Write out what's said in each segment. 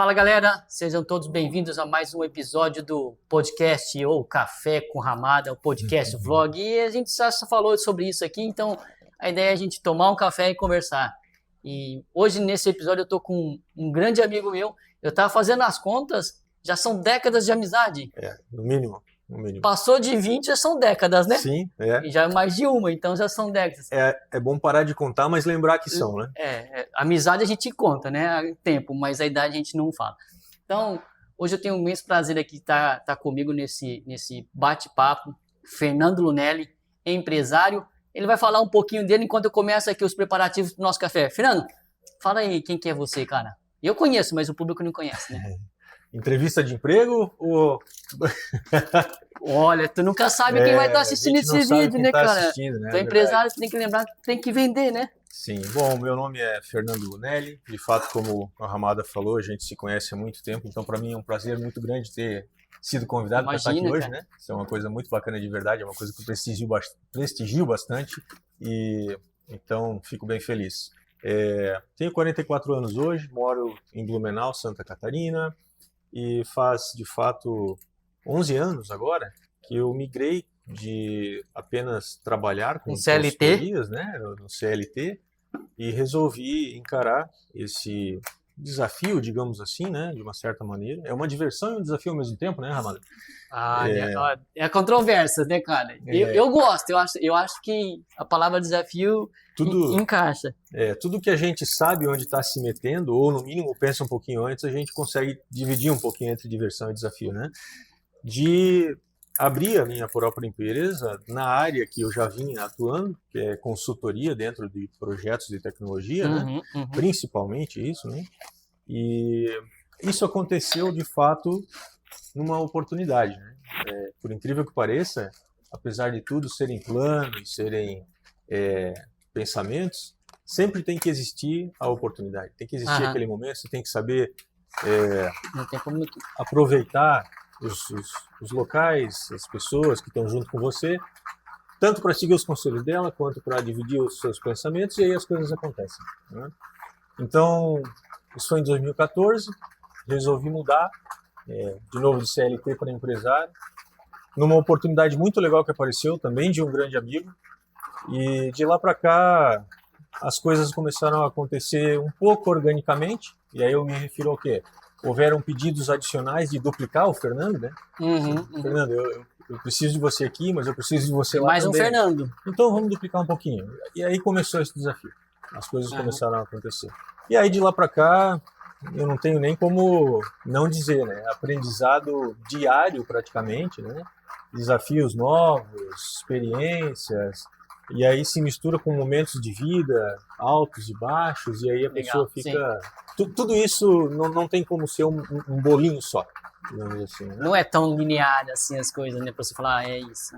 Fala galera, sejam todos bem-vindos a mais um episódio do podcast ou Café com Ramada, o podcast vlog. E a gente já falou sobre isso aqui, então a ideia é a gente tomar um café e conversar. E hoje nesse episódio eu tô com um grande amigo meu, eu tava fazendo as contas, já são décadas de amizade. No mínimo. Passou de 20, já são décadas, né? Sim, E já é mais de uma, então já são décadas. É bom parar de contar, mas lembrar que são, né? Amizade a gente conta, né? Tempo, mas a idade a gente não fala. Então, hoje eu tenho um imenso prazer aqui estar comigo nesse bate-papo. Fernando Lunelli, empresário. Ele vai falar um pouquinho dele enquanto eu começo aqui os preparativos do nosso café. Fernando, fala aí quem que é você, cara. Eu conheço, mas o público não conhece, né? Entrevista de emprego ou... Olha, tu nunca sabe quem vai estar assistindo esse vídeo, né, cara? Né? Tu é empresário, você tem que lembrar que tem que vender, né? Sim. Bom, meu nome é Fernando Lunelli. De fato, como a Ramada falou, a gente se conhece há muito tempo, então para mim é um prazer muito grande ter sido convidado para estar aqui hoje, né? Isso é uma coisa muito bacana de verdade, é uma coisa que eu prestigio bastante e então fico bem feliz. Tenho 44 anos hoje, moro em Blumenau, Santa Catarina. E faz, de fato, 11 anos agora que eu migrei de apenas trabalhar com consultorias, né, no CLT, e resolvi encarar esse desafio, digamos assim, né, de uma certa maneira. É uma diversão e um desafio ao mesmo tempo, né, Ramada? É controvérsia, né, cara? Eu gosto, eu acho que a palavra desafio encaixa. Tudo que a gente sabe onde está se metendo, ou no mínimo pensa um pouquinho antes, a gente consegue dividir um pouquinho entre diversão e desafio, né? De abrir a minha própria empresa na área que eu já vinha atuando, que é consultoria dentro de projetos de tecnologia, né? Principalmente isso, né? E isso aconteceu, de fato, numa oportunidade, né? Por incrível que pareça, apesar de tudo serem planos, serem pensamentos, sempre tem que existir a oportunidade, tem que existir aquele momento, você tem que saber Não tem como... aproveitar os locais, as pessoas que estão junto com você, tanto para seguir os conselhos dela, quanto para dividir os seus pensamentos, e aí as coisas acontecem, né? Então, isso foi em 2014, resolvi mudar de novo de CLT para empresário, numa oportunidade muito legal que apareceu também de um grande amigo, e de lá para cá as coisas começaram a acontecer um pouco organicamente, e aí eu me refiro ao quê? Houveram pedidos adicionais de duplicar o Fernando, né? Fernando, eu preciso de você aqui, mas eu preciso de você lá mais também. Mais um Fernando. Então vamos duplicar um pouquinho. E aí começou esse desafio. As coisas começaram a acontecer. E aí de lá para cá, eu não tenho nem como não dizer, né? Aprendizado diário praticamente, né? Desafios novos, experiências, e aí se mistura com momentos de vida, altos e baixos, e aí a pessoa fica... Tudo isso não tem como ser um bolinho só, digamos assim, né? Não é tão linear assim as coisas, né? Pra você falar, é isso.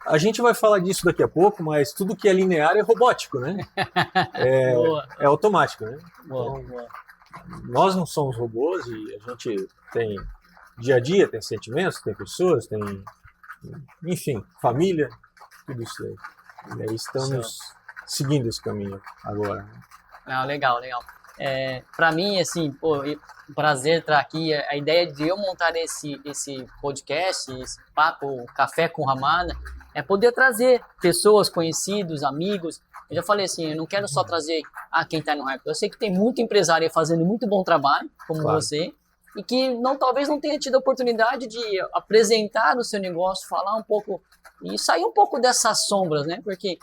A gente vai falar disso daqui a pouco, mas tudo que é linear é robótico, né? É automático, né? Então, nós não somos robôs e a gente tem dia a dia, tem sentimentos, tem pessoas, tem... Enfim, família, tudo isso aí. E aí estamos seguindo esse caminho agora. Legal. Para mim, assim, um prazer estar aqui. A ideia de eu montar esse podcast, esse papo, Café com Ramada, é poder trazer pessoas, conhecidos, amigos. Eu já falei assim, eu não quero só trazer quem está no hype. Eu sei que tem muito empresário aí fazendo muito bom trabalho, como você, e que talvez não tenha tido a oportunidade de apresentar o seu negócio, falar um pouco e sair um pouco dessas sombras, né? Porque,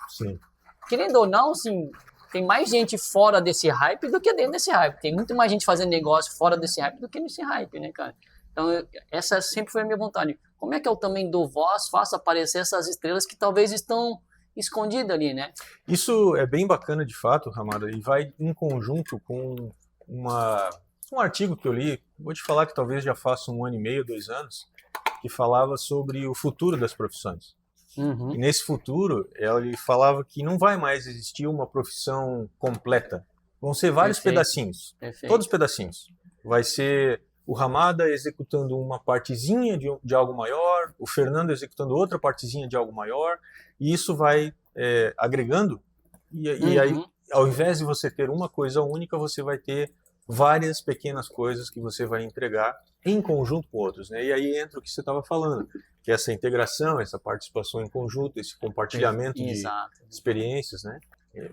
querendo ou não, assim, tem mais gente fora desse hype do que dentro desse hype. Tem muito mais gente fazendo negócio fora desse hype do que nesse hype, né, cara? Então, essa sempre foi a minha vontade. Como é que eu também dou voz, faço aparecer essas estrelas que talvez estão escondidas ali, né? Isso é bem bacana, de fato, Ramada, e vai em conjunto com um artigo que eu li, vou te falar que talvez já faça 1 ano e meio, 2 anos, que falava sobre o futuro das profissões. E nesse futuro, ele falava que não vai mais existir uma profissão completa. Vão ser vários pedacinhos, todos pedacinhos. Vai ser o Ramada executando uma partezinha de algo maior, o Fernando executando outra partezinha de algo maior, e isso vai agregando, e aí, ao invés de você ter uma coisa única, você vai ter várias pequenas coisas que você vai entregar em conjunto com outros, né? E aí entra o que você estava falando, que é essa integração, essa participação em conjunto, esse compartilhamento de experiências, né?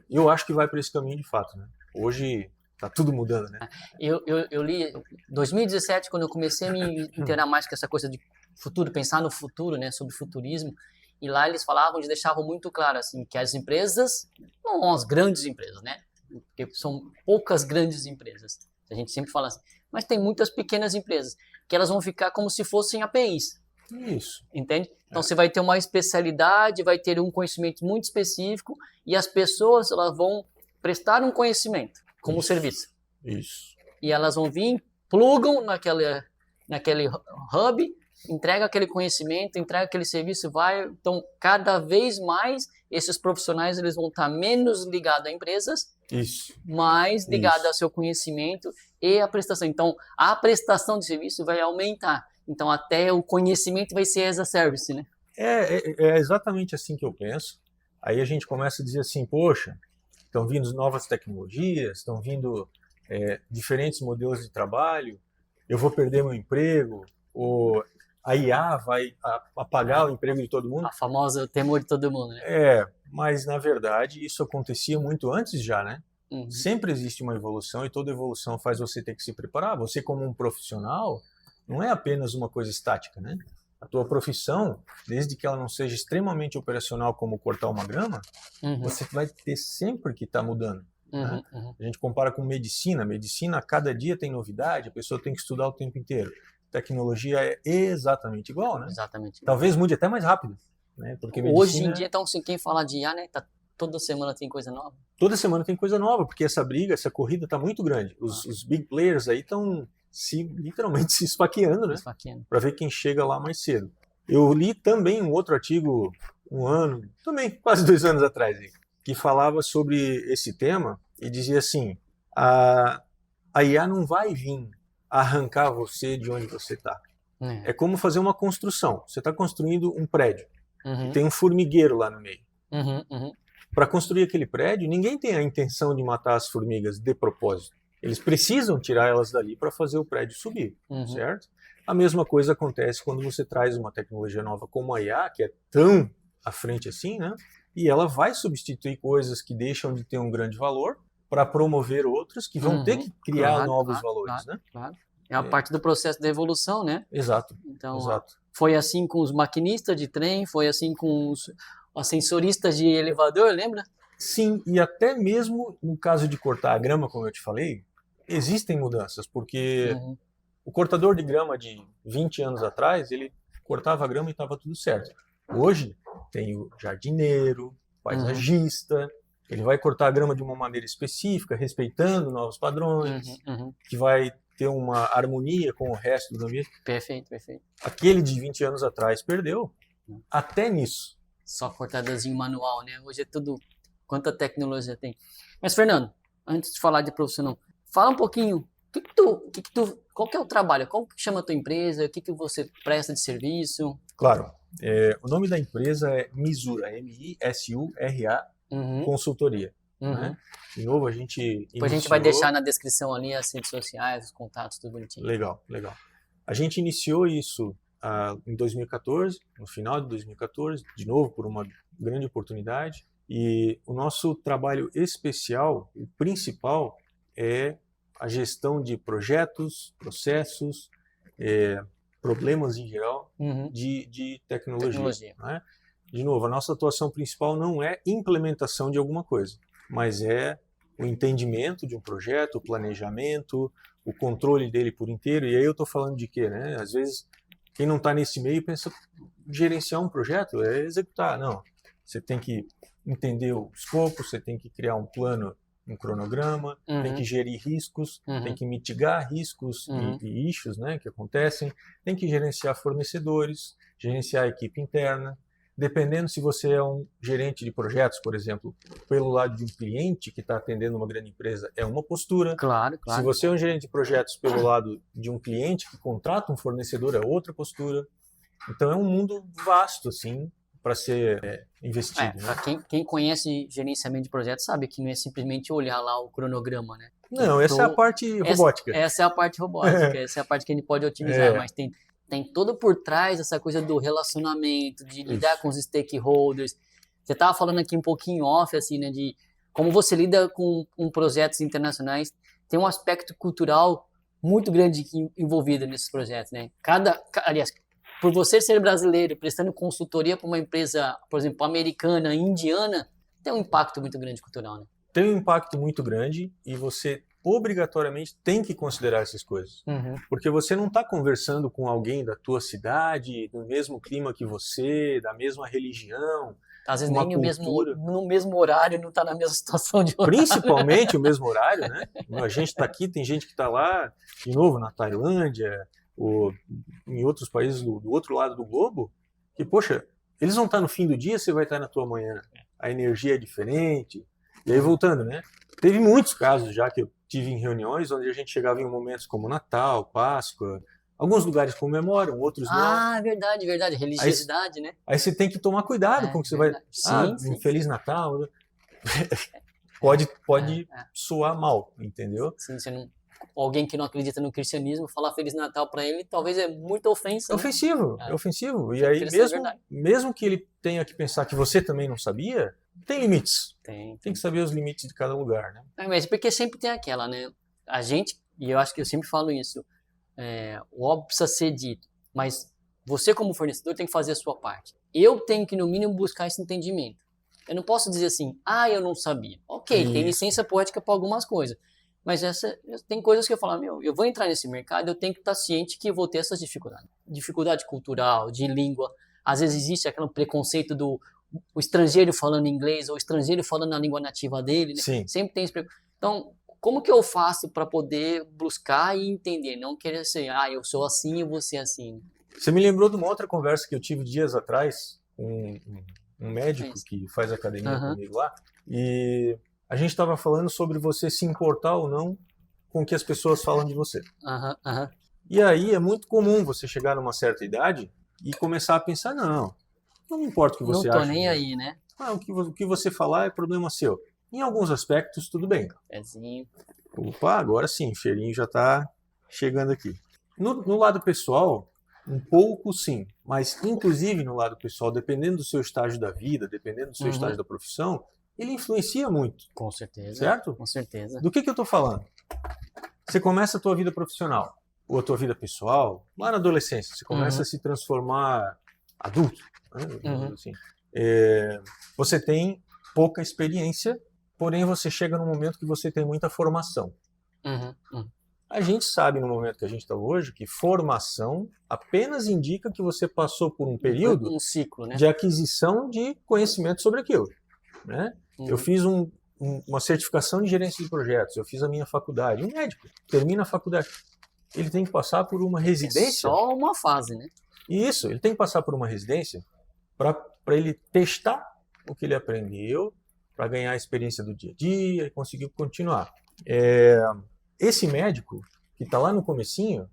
Eu acho que vai para esse caminho de fato, né? Hoje tá tudo mudando, né? Eu li em 2017, quando eu comecei a me inteirar mais com essa coisa de futuro, pensar no futuro, né, sobre futurismo, e lá eles falavam, eles deixavam muito claro assim que as empresas, não as grandes empresas, né? Porque são poucas grandes empresas. A gente sempre fala assim, mas tem muitas pequenas empresas que elas vão ficar como se fossem APIs. Isso. Entende? Então você vai ter uma especialidade, vai ter um conhecimento muito específico e as pessoas elas vão prestar um conhecimento como serviço. Isso. E elas vão vir, plugam naquele hub, entrega aquele conhecimento, entrega aquele serviço, vai. Então, cada vez mais esses profissionais eles vão estar menos ligados a empresas, mais ligados ao seu conhecimento e à prestação. Então, a prestação de serviço vai aumentar. Então, até o conhecimento vai ser as a service, né? É exatamente assim que eu penso. Aí a gente começa a dizer assim, poxa, estão vindo novas tecnologias, estão vindo diferentes modelos de trabalho, eu vou perder meu emprego, ou a IA vai apagar o emprego de todo mundo. A famosa temor de todo mundo, né? Mas na verdade isso acontecia muito antes já, né? Uhum. Sempre existe uma evolução e toda evolução faz você ter que se preparar. Você como um profissional não é apenas uma coisa estática, né? A tua profissão, desde que ela não seja extremamente operacional como cortar uma grama, você vai ter sempre que estar mudando. Né? A gente compara com medicina. Medicina, a cada dia tem novidade, a pessoa tem que estudar o tempo inteiro. Tecnologia é exatamente igual, né? Exatamente. Talvez mude até mais rápido. Né? Porque medicina... Hoje em dia, então, assim, quem fala de IA, né? Toda semana tem coisa nova. Toda semana tem coisa nova, porque essa briga, essa corrida está muito grande. Os big players aí estão literalmente se esfaqueando, né? Para ver quem chega lá mais cedo. Eu li também um outro artigo, também quase 2 anos atrás, que falava sobre esse tema e dizia assim, a IA não vai vir arrancar você de onde você está. É como fazer uma construção. Você está construindo um prédio e tem um formigueiro lá no meio. Para construir aquele prédio, ninguém tem a intenção de matar as formigas de propósito. Eles precisam tirar elas dali para fazer o prédio subir, certo? A mesma coisa acontece quando você traz uma tecnologia nova como a IA, que é tão à frente assim, né? E ela vai substituir coisas que deixam de ter um grande valor para promover outras que vão ter que criar novos valores, né? Claro. É a parte do processo da evolução, né? Exato. Então, exato. Foi assim com os maquinistas de trem, foi assim com os ascensoristas de elevador, lembra? Sim, e até mesmo no caso de cortar a grama, como eu te falei, existem mudanças, porque o cortador de grama de 20 anos atrás, ele cortava a grama e estava tudo certo. Hoje tem o jardineiro, paisagista, ele vai cortar a grama de uma maneira específica, respeitando novos padrões, que vai ter uma harmonia com o resto do ambiente. Perfeito, perfeito. Aquele de 20 anos atrás perdeu, até nisso. Só cortadazinho manual, né? Hoje é tudo, quanta tecnologia tem. Mas, Fernando, antes de falar de profissional, fala um pouquinho, qual que é o trabalho? Qual que chama a tua empresa? O que você presta de serviço? Claro, o nome da empresa é Misura, M-I-S-U-R-A, Consultoria. Né? De novo, a gente Depois a gente vai deixar na descrição ali as redes sociais, os contatos, tudo bonitinho. Legal, legal. A gente iniciou isso em 2014, no final de 2014, de novo por uma grande oportunidade, e o nosso trabalho especial, o principal, é a gestão de projetos, processos, problemas em geral de tecnologia. Né? De novo, a nossa atuação principal não é implementação de alguma coisa, mas é o entendimento de um projeto, o planejamento, o controle dele por inteiro. E aí eu estou falando de quê? Né? Às vezes, quem não está nesse meio pensa gerenciar um projeto é executar. Não, você tem que entender o escopo, você tem que criar um plano, um cronograma, tem que gerir riscos, tem que mitigar riscos e issues, né, que acontecem, tem que gerenciar fornecedores, gerenciar a equipe interna. Dependendo se você é um gerente de projetos, por exemplo, pelo lado de um cliente que está atendendo uma grande empresa, é uma postura. Claro. Se você é um gerente de projetos pelo lado de um cliente que contrata um fornecedor, é outra postura. Então é um mundo vasto, assim, para ser investido. Né? Quem conhece gerenciamento de projetos sabe que não é simplesmente olhar lá o cronograma, né? Não, essa é a parte robótica. Essa é a parte robótica, essa é a parte que a gente pode otimizar, mas tem todo por trás essa coisa do relacionamento, de lidar com os stakeholders. Você estava falando aqui um pouquinho off, assim, né, de como você lida com projetos internacionais. Tem um aspecto cultural muito grande envolvido nesses projetos, né? Aliás, por você ser brasileiro, prestando consultoria para uma empresa, por exemplo, americana, indiana, tem um impacto muito grande cultural, né? Tem um impacto muito grande e você obrigatoriamente tem que considerar essas coisas. Porque você não está conversando com alguém da tua cidade, do mesmo clima que você, da mesma religião, às vezes nem no mesmo horário, não está na mesma situação de horário. Principalmente o mesmo horário, né? A gente está aqui, tem gente que está lá, de novo, na Tailândia, ou em outros países do outro lado do globo, que, poxa, eles vão estar no fim do dia, você vai estar na tua manhã. A energia é diferente. E aí, voltando, né? Teve muitos casos já que eu tive em reuniões onde a gente chegava em momentos como Natal, Páscoa. Alguns lugares comemoram, outros não. Ah, verdade. Religiosidade, né? Aí você tem que tomar cuidado com o que você vai... Sim. Feliz Natal. Pode soar mal, entendeu? Sim, alguém que não acredita no cristianismo, falar Feliz Natal para ele, talvez é muita ofensa. É ofensivo, né? É ofensivo. E aí, mesmo que ele tenha que pensar que você também não sabia, tem limites. Tem que saber os limites de cada lugar, né? Mas porque sempre tem aquela, né? A gente, e eu acho que eu sempre falo isso, o óbvio precisa ser dito, mas você como fornecedor tem que fazer a sua parte. Eu tenho que, no mínimo, buscar esse entendimento. Eu não posso dizer assim, eu não sabia. Ok, tem licença poética para algumas coisas, mas tem coisas que eu falo, eu vou entrar nesse mercado, eu tenho que estar ciente que eu vou ter essas dificuldades. Dificuldade cultural, de língua. Às vezes existe aquele preconceito do o estrangeiro falando inglês ou o estrangeiro falando na língua nativa dele, né? Sim. Sempre tem esse preconceito. Então, como que eu faço para poder buscar e entender? Não querer ser, eu sou assim, eu vou ser assim. Você me lembrou de uma outra conversa que eu tive dias atrás com um médico que faz academia comigo lá, e a gente estava falando sobre você se importar ou não com o que as pessoas falam de você. E aí é muito comum você chegar numa certa idade e começar a pensar, não importa o que você acha. Não tô nem aí, né? O que você falar é problema seu. Em alguns aspectos, tudo bem. Pezinho. Opa, agora sim, o cheirinho já está chegando aqui. No lado pessoal, um pouco sim, mas inclusive no lado pessoal, dependendo do seu estágio da vida, dependendo do seu estágio da profissão, ele influencia muito. Com certeza. Certo? Com certeza. Do que eu estou falando? Você começa a tua vida profissional, ou a tua vida pessoal, lá na adolescência, você começa a se transformar adulto. Assim. Você tem pouca experiência, porém você chega num momento que você tem muita formação. A gente sabe no momento que a gente está hoje que formação apenas indica que você passou por um período um ciclo, né? de aquisição de conhecimento sobre aquilo. Né? Eu fiz uma certificação de gerência de projetos, eu fiz a minha faculdade. Um médico termina a faculdade, ele tem que passar por uma residência. Só uma fase, né? Isso, ele tem que passar por uma residência para ele testar o que ele aprendeu, para ganhar a experiência do dia a dia e conseguir continuar. Esse médico que está lá no comecinho,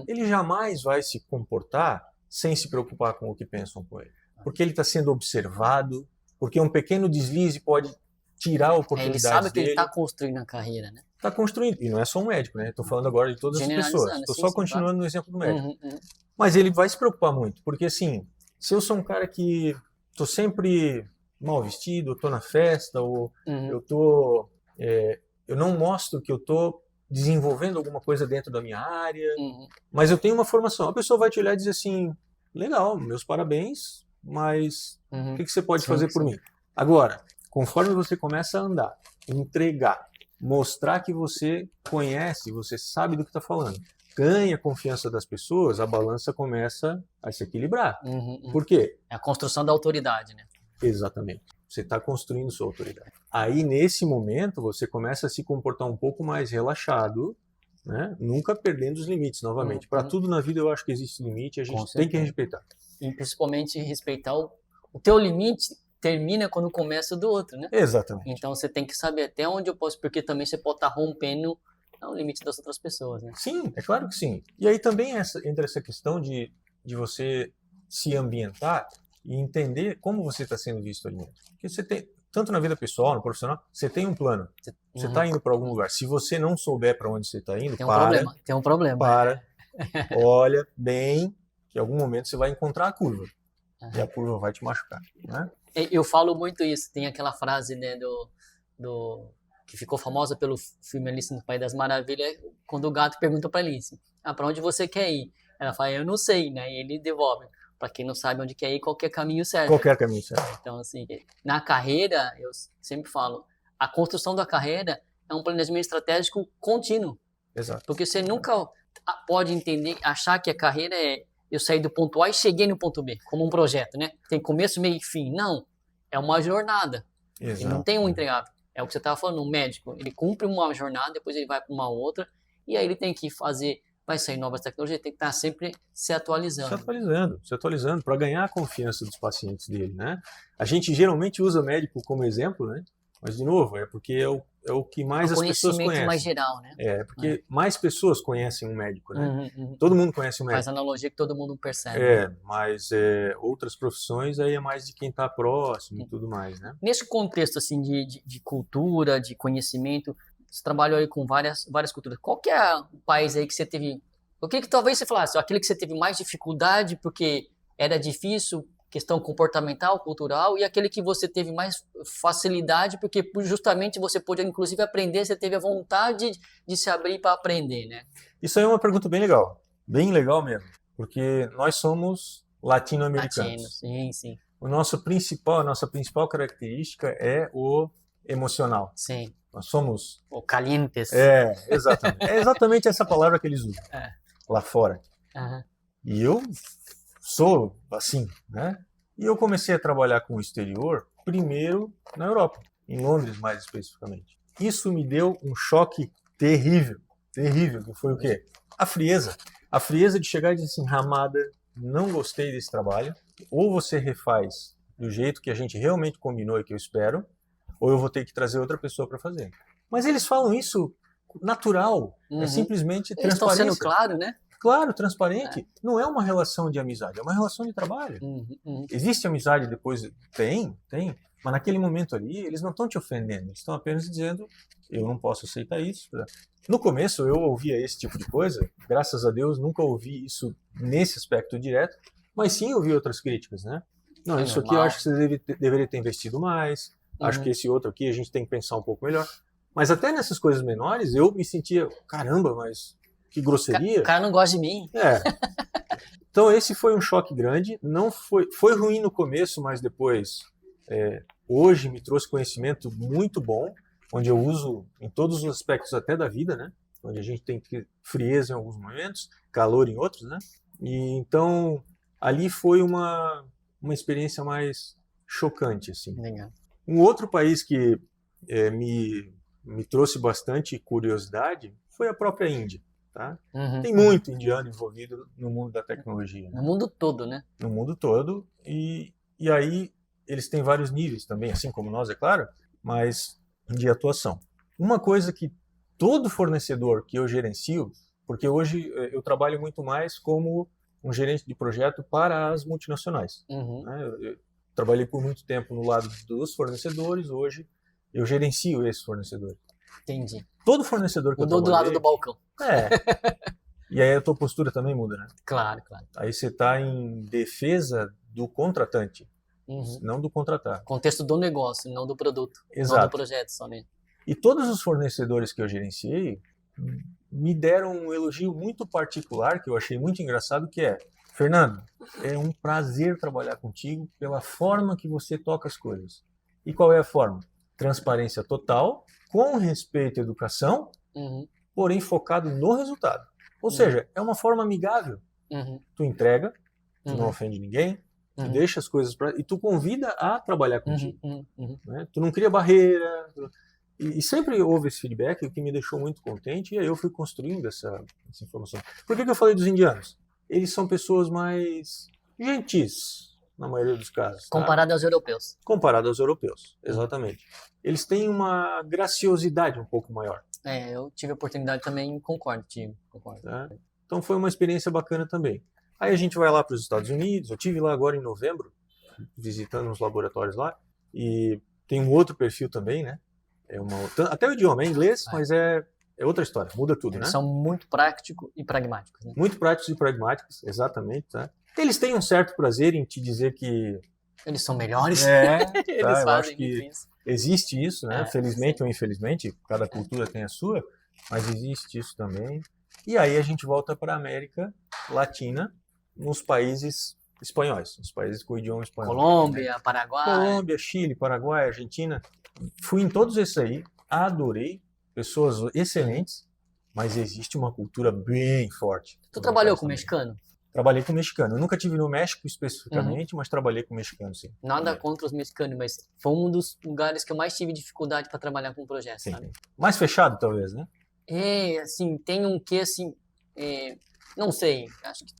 ele jamais vai se comportar sem se preocupar com o que pensam com ele. Porque ele está sendo observado, porque um pequeno deslize pode tirar oportunidades dele. Ele sabe que ele está construindo a carreira, né? Está construindo, e não é só um médico, né? Estou falando agora de todas as pessoas. Estou só continuando no exemplo do médico. Mas ele vai se preocupar muito, porque assim, se eu sou um cara que estou sempre mal vestido, estou na festa, ou eu não mostro que eu estou desenvolvendo alguma coisa dentro da minha área, mas eu tenho uma formação. A pessoa vai te olhar e dizer assim, legal, meus parabéns, mas o que você pode fazer por mim? Agora, conforme você começa a andar, entregar, mostrar que você conhece, você sabe do que está falando, ganha a confiança das pessoas, a balança começa a se equilibrar. Por quê? É a construção da autoridade, né? Exatamente. Você está construindo sua autoridade. Aí, nesse momento, você começa a se comportar um pouco mais relaxado, né? Nunca perdendo os limites, novamente. Para tudo na vida, eu acho que existe limite, a gente tem que respeitar. E, principalmente, respeitar o teu limite termina quando começa o do outro, né? Exatamente. Então, você tem que saber até onde eu posso, porque também você pode estar rompendo o limite das outras pessoas, né? Sim, é claro que sim. E aí também entra essa questão de você se ambientar e entender como você está sendo visto ali dentro. Porque tanto na vida pessoal, no profissional, você tem um plano. Você está indo para algum lugar. Se você não souber para onde você está indo, tem um problema. Para, olha bem, que em algum momento você vai encontrar a curva. E a curva vai te machucar, né? Eu falo muito isso. Tem aquela frase, né, que ficou famosa pelo filme Alice no País das Maravilhas, quando o gato pergunta para Alice, para onde você quer ir? Ela fala, eu não sei, né? E ele devolve, para quem não sabe onde quer ir, qualquer caminho serve. Qualquer caminho serve. Então, assim, na carreira, eu sempre falo, a construção da carreira é um planejamento estratégico contínuo. Exato. Porque você nunca pode entender, achar que a carreira é eu saí do ponto A e cheguei no ponto B, como um projeto, né? Tem começo, meio e fim. Não, é uma jornada. Exato. E não tem um entregável. É o que você estava falando, um médico, ele cumpre uma jornada, depois ele vai para uma outra, e aí ele tem que fazer, vai sair novas tecnologias, tem que estar sempre se atualizando. Se atualizando para ganhar a confiança dos pacientes dele, né? A gente geralmente usa o médico como exemplo, né? Mas, de novo, é porque é o que mais as pessoas conhecem. Conhecimento mais geral, né? É, porque mais pessoas conhecem um médico, né? Todo mundo conhece um médico. Faz analogia que todo mundo percebe. Mas outras profissões aí é mais de quem está próximo e tudo mais, né? Nesse contexto, assim, de cultura, de conhecimento, você trabalhou aí com várias culturas. Qual que é o país aí que você teve... Eu queria que talvez você falasse, aquele que você teve mais dificuldade porque era difícil, questão comportamental, cultural, e aquele que você teve mais facilidade porque justamente você pôde, inclusive, aprender, você teve a vontade de se abrir para aprender, né? Isso aí é uma pergunta bem legal mesmo, porque nós somos latino-americanos. Sim. A nossa principal característica é o emocional. Sim. Nós somos... O calientes. Exatamente. É exatamente essa palavra que eles usam lá fora. E eu sou assim, né? E eu comecei a trabalhar com o exterior, primeiro na Europa, em Londres mais especificamente. Isso me deu um choque terrível, que foi o quê? A frieza de chegar e dizer assim, Hamada, não gostei desse trabalho, ou você refaz do jeito que a gente realmente combinou e que eu espero, ou eu vou ter que trazer outra pessoa para fazer. Mas eles falam isso natural, é simplesmente eles transparência. Estão sendo claro, né? Claro, transparente. Não é uma relação de amizade, é uma relação de trabalho. Existe amizade depois? Tem. Mas naquele momento ali, eles não estão te ofendendo. Eles estão apenas dizendo, eu não posso aceitar isso. No começo, eu ouvia esse tipo de coisa. Graças a Deus, nunca ouvi isso nesse aspecto direto. Mas sim, ouvi outras críticas, né? Não, isso aqui eu acho que você deveria ter investido mais. Acho que esse outro aqui a gente tem que pensar um pouco melhor. Mas até nessas coisas menores, eu me sentia, caramba, mas... que grosseria. O cara não gosta de mim. Então esse foi um choque grande. Não foi ruim no começo, mas depois, hoje me trouxe conhecimento muito bom, onde eu uso em todos os aspectos até da vida, né? Onde a gente tem que ter frieza em alguns momentos, calor em outros, né? E então ali foi uma experiência mais chocante, assim. Legal. Um outro país que me trouxe bastante curiosidade foi a própria Índia. Tá? Tem muito indiano envolvido no mundo da tecnologia. Né? No mundo todo, né? No mundo todo. E aí eles têm vários níveis também, assim como nós, é claro, mas de atuação. Uma coisa que todo fornecedor que eu gerencio, porque hoje eu trabalho muito mais como um gerente de projeto para as multinacionais. Né? Eu trabalhei por muito tempo no lado dos fornecedores, hoje eu gerencio esses fornecedores. Entendi. Todo fornecedor que eu trabalhei... do lado do balcão. E aí a tua postura também muda, né? Claro. Aí você está em defesa do contratante, não do contratar. Contexto do negócio, não do produto. Exato. Não do projeto somente. E todos os fornecedores que eu gerenciei me deram um elogio muito particular, que eu achei muito engraçado, que é: Fernando, é um prazer trabalhar contigo pela forma que você toca as coisas. E qual é a forma? Transparência total, com respeito à educação, porém focado no resultado. Ou seja, é uma forma amigável. Tu entrega, tu não ofende ninguém, tu deixa as coisas e tu convida a trabalhar contigo. Né? Tu não cria barreira. E sempre houve esse feedback, o que me deixou muito contente, e aí eu fui construindo essa informação. Por que eu falei dos indianos? Eles são pessoas mais gentis, na maioria dos casos. Comparado aos europeus. Comparado aos europeus, exatamente. Eles têm uma graciosidade um pouco maior. Eu tive a oportunidade também, concordo. Tá? Então foi uma experiência bacana também. Aí a gente vai lá para os Estados Unidos, eu estive lá agora em novembro, visitando uns laboratórios lá, e tem um outro perfil também, né? Até o idioma é inglês, mas é outra história, muda tudo, Eles né? são muito práticos e pragmáticos, né? Muito práticos e pragmáticos, exatamente, tá? Eles têm um certo prazer em te dizer que... Eles são melhores. Eles Eu acho fazem que muito isso. existe isso, né? Felizmente sim. ou infelizmente, cada cultura tem a sua, mas existe isso também. E aí a gente volta para a América Latina, nos países espanhóis, nos países com o idioma espanhol. Colômbia, Paraguai. Colômbia, Chile, Paraguai, Argentina. Fui em todos esses aí, adorei, pessoas excelentes, mas existe uma cultura bem forte. Tu trabalhou com mexicano? Trabalhei com mexicano. Eu nunca tive no México especificamente, mas trabalhei com mexicano, sim. Nada contra os mexicanos, mas foi um dos lugares que eu mais tive dificuldade para trabalhar com projetos, Sim. sabe? Mais fechado, talvez, né? Assim, tem um que, assim, não sei, acho que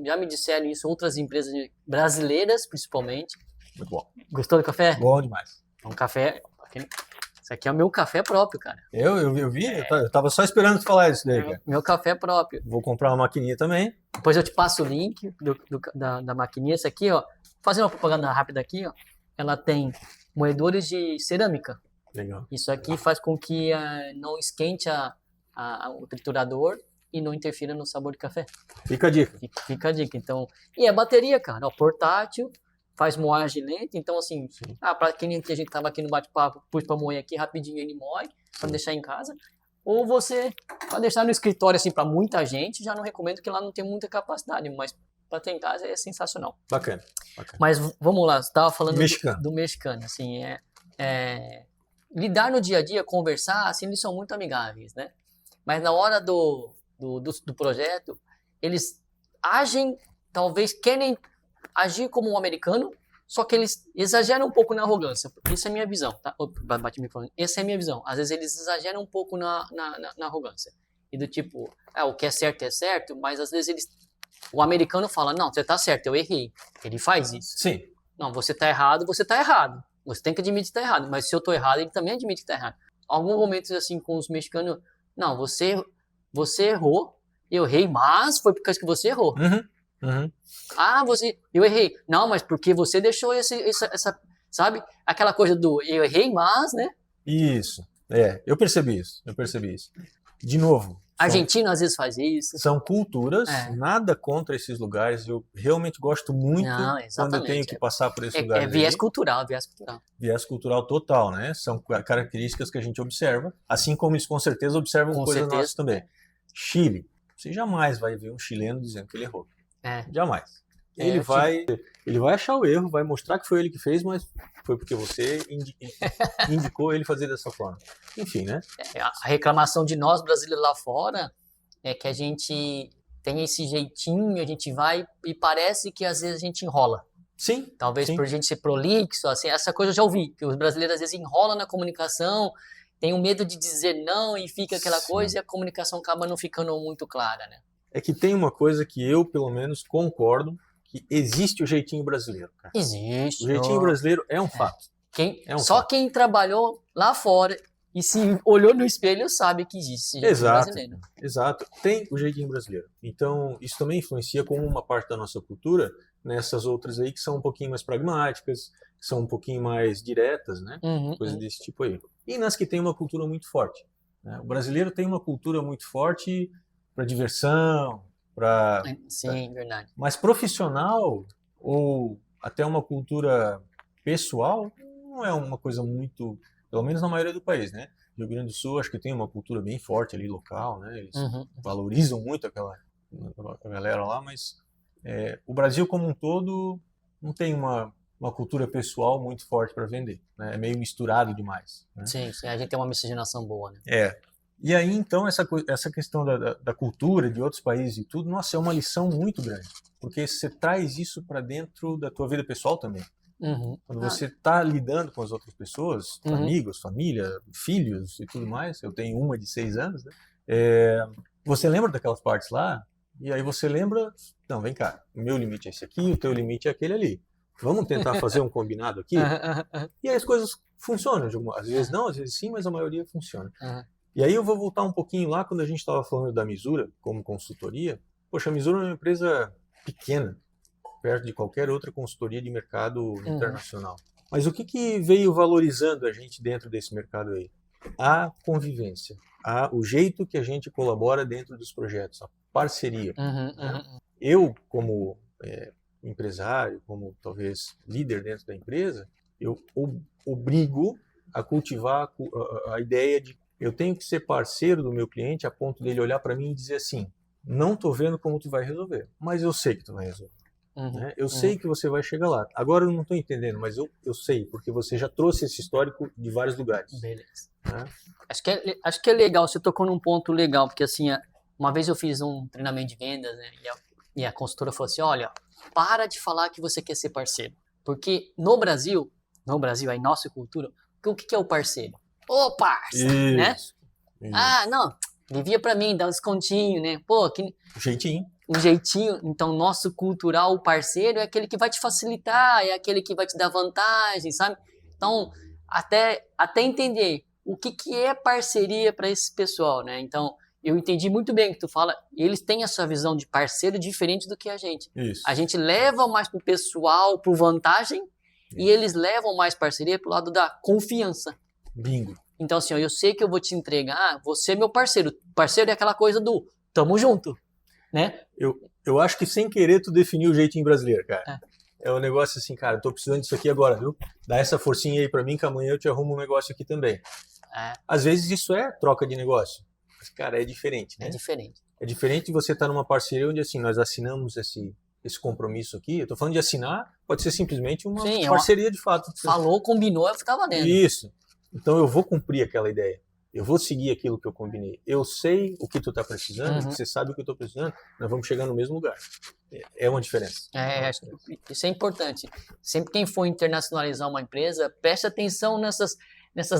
já me disseram isso, outras empresas brasileiras, principalmente. Muito bom. Gostou do café? Bom demais. Um café, isso aqui é o meu café próprio, cara. Eu vi, eu tava só esperando tu falar isso daí, cara. Meu café próprio. Vou comprar uma maquininha também. Depois eu te passo o link da maquininha. Essa aqui, ó, fazendo uma propaganda rápida aqui, ó, ela tem moedores de cerâmica. Legal. Isso aqui faz com que não esquente o triturador e não interfira no sabor do café. Fica a dica. Fica a dica. Então, e é bateria, cara, ó, portátil, faz moagem lenta. Então, assim, para quem a gente tava aqui no bate-papo, pus para moer aqui rapidinho, ele moe, para deixar em casa. Ou você, para deixar no escritório, assim, para muita gente, já não recomendo, que lá não tem muita capacidade, mas para ter em casa é sensacional. Bacana. Mas vamos lá, você estava falando mexicano. Do mexicano, assim, lidar no dia a dia, conversar, assim, eles são muito amigáveis, né? Mas na hora do projeto, eles agem, talvez querem agir como um americano, só que eles exageram um pouco na arrogância. Isso é a minha visão, tá? Essa é a minha visão. Às vezes eles exageram um pouco na arrogância. E do tipo, o que é certo, mas às vezes o americano fala, não, você tá certo, eu errei. Ele faz isso. Sim. Não, você tá errado, você tá errado. Você tem que admitir que tá errado. Mas se eu tô errado, ele também admite que tá errado. Alguns momentos, assim, com os mexicanos, não, você errou, eu errei, mas foi por causa que você errou. Eu errei. Não, mas porque você deixou essa, sabe? Aquela coisa do eu errei, mas, né? Isso. Eu percebi isso. De novo. Argentina às vezes faz isso. São culturas, nada contra esses lugares. Eu realmente gosto muito quando eu tenho que passar por esses lugares. Viés cultural. Viés cultural total, né? São características que a gente observa, assim como eles com certeza observam coisas nossas também. Chile. Você jamais vai ver um chileno dizendo que ele errou. Jamais. Ele vai achar o erro, vai mostrar que foi ele que fez, mas foi porque você indicou ele fazer dessa forma. Enfim, né? A reclamação de nós brasileiros lá fora é que a gente tem esse jeitinho, a gente vai e parece que às vezes a gente enrola. Sim. Talvez por gente ser prolixo, assim, essa coisa eu já ouvi, que os brasileiros às vezes enrolam na comunicação, tem um medo de dizer não e fica aquela coisa e a comunicação acaba não ficando muito clara, né? É que tem uma coisa que eu, pelo menos, concordo, que existe o jeitinho brasileiro, cara. Existe. O jeitinho brasileiro é um fato. Quem trabalhou lá fora e se olhou no espelho sabe que existe esse jeitinho brasileiro. Exato. Tem o jeitinho brasileiro. Então, isso também influencia como uma parte da nossa cultura nessas outras aí que são um pouquinho mais pragmáticas, que são um pouquinho mais diretas, né? Coisas desse tipo aí. E nas que tem uma cultura muito forte. Né? O brasileiro tem uma cultura muito forte para diversão, para... Sim, verdade. Mas profissional ou até uma cultura pessoal não é uma coisa muito, pelo menos na maioria do país, né? Rio Grande do Sul acho que tem uma cultura bem forte ali local, né? Eles valorizam muito a galera lá, mas o Brasil como um todo não tem uma cultura pessoal muito forte para vender, né? É meio misturado demais. Né? Sim, a gente tem uma miscigenação boa, né? E aí, então, essa questão da cultura de outros países e tudo, nossa, é uma lição muito grande. Porque você traz isso para dentro da tua vida pessoal também. Quando você está lidando com as outras pessoas, amigos, família, filhos e tudo mais, eu tenho uma de 6 anos, né? Você lembra daquelas partes lá, e aí você lembra, não, vem cá, o meu limite é esse aqui, o teu limite é aquele ali. Vamos tentar fazer um combinado aqui? E aí as coisas funcionam. Às vezes não, às vezes sim, mas a maioria funciona. E aí eu vou voltar um pouquinho lá quando a gente estava falando da Misura como consultoria. Poxa, a Misura é uma empresa pequena, perto de qualquer outra consultoria de mercado internacional. Mas o que veio valorizando a gente dentro desse mercado aí? A convivência, o jeito que a gente colabora dentro dos projetos, a parceria. Eu, como empresário, como talvez líder dentro da empresa, eu obrigo a cultivar a ideia de eu tenho que ser parceiro do meu cliente a ponto dele olhar para mim e dizer assim, não estou vendo como tu vai resolver, mas eu sei que tu vai resolver. Né? Eu sei que você vai chegar lá. Agora eu não estou entendendo, mas eu sei, porque você já trouxe esse histórico de vários lugares. Beleza. Né? Acho que é legal, você tocou num ponto legal, porque assim, uma vez eu fiz um treinamento de vendas, né, e a consultora falou assim, olha, para de falar que você quer ser parceiro, porque no Brasil, aí nossa cultura, o que é o parceiro? Ô, parça, né? Isso. Ah, não, devia pra mim, dar um descontinho, né? Pô, Jeitinho. um jeitinho. Então, nosso cultural parceiro é aquele que vai te facilitar, é aquele que vai te dar vantagem, sabe? Então, até entender o que é parceria para esse pessoal, né? Então, eu entendi muito bem o que tu fala. Eles têm a sua visão de parceiro diferente do que a gente. Isso. A gente leva mais pro pessoal, pro vantagem, e eles levam mais parceria pro lado da confiança. Bingo. Então, assim, ó, eu sei que eu vou te entregar, você é meu parceiro. Parceiro é aquela coisa do tamo junto, né? Eu acho que sem querer tu definiu o jeitinho brasileiro, cara. É um negócio assim, cara, tô precisando disso aqui agora, viu? Dá essa forcinha aí pra mim que amanhã eu te arrumo um negócio aqui também. Às vezes isso é troca de negócio. Mas, cara, é diferente, né? É diferente. É diferente de você estar numa parceria onde, assim, nós assinamos esse compromisso aqui. Eu tô falando de assinar, pode ser simplesmente uma parceria de fato. Falou, combinou, eu ficava dentro. Isso. Então eu vou cumprir aquela ideia. Eu vou seguir aquilo que eu combinei. Eu sei o que tu tá precisando, você sabe o que eu tô precisando, nós vamos chegar no mesmo lugar. É uma diferença. Acho que isso é importante. Sempre quem for internacionalizar uma empresa, preste atenção nessas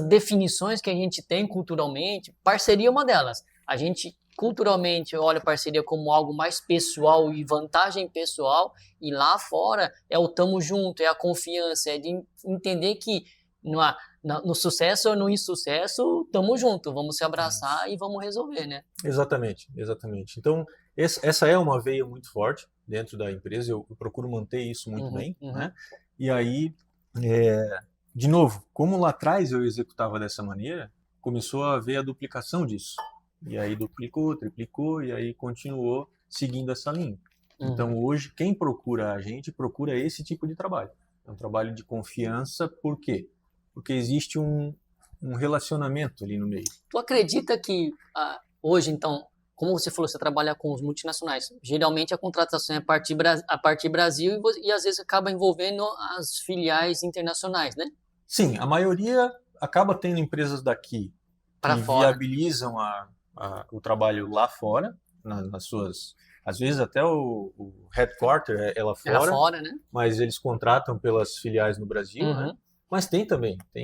definições que a gente tem culturalmente. Parceria é uma delas. A gente culturalmente olha a parceria como algo mais pessoal e vantagem pessoal, e lá fora é o tamo junto, é a confiança, é de entender que no sucesso ou no insucesso, tamo junto, vamos se abraçar e vamos resolver, né? Exatamente. Então, essa é uma veia muito forte dentro da empresa, eu procuro manter isso muito bem, né? E aí, de novo, como lá atrás eu executava dessa maneira, começou a haver a duplicação disso. E aí duplicou, triplicou, e aí continuou seguindo essa linha. Então, hoje, quem procura a gente, procura esse tipo de trabalho. É um trabalho de confiança, por quê? Porque existe um relacionamento ali no meio. Tu acredita que hoje, então, como você falou, você trabalha com os multinacionais, geralmente a contratação é a partir Brasil e às vezes acaba envolvendo as filiais internacionais, né? Sim, a maioria acaba tendo empresas daqui Pra que fora. viabilizam o trabalho lá fora, nas suas... Às vezes até o headquarter é lá fora, Lá fora, né? mas eles contratam pelas filiais no Brasil, né? Mas tem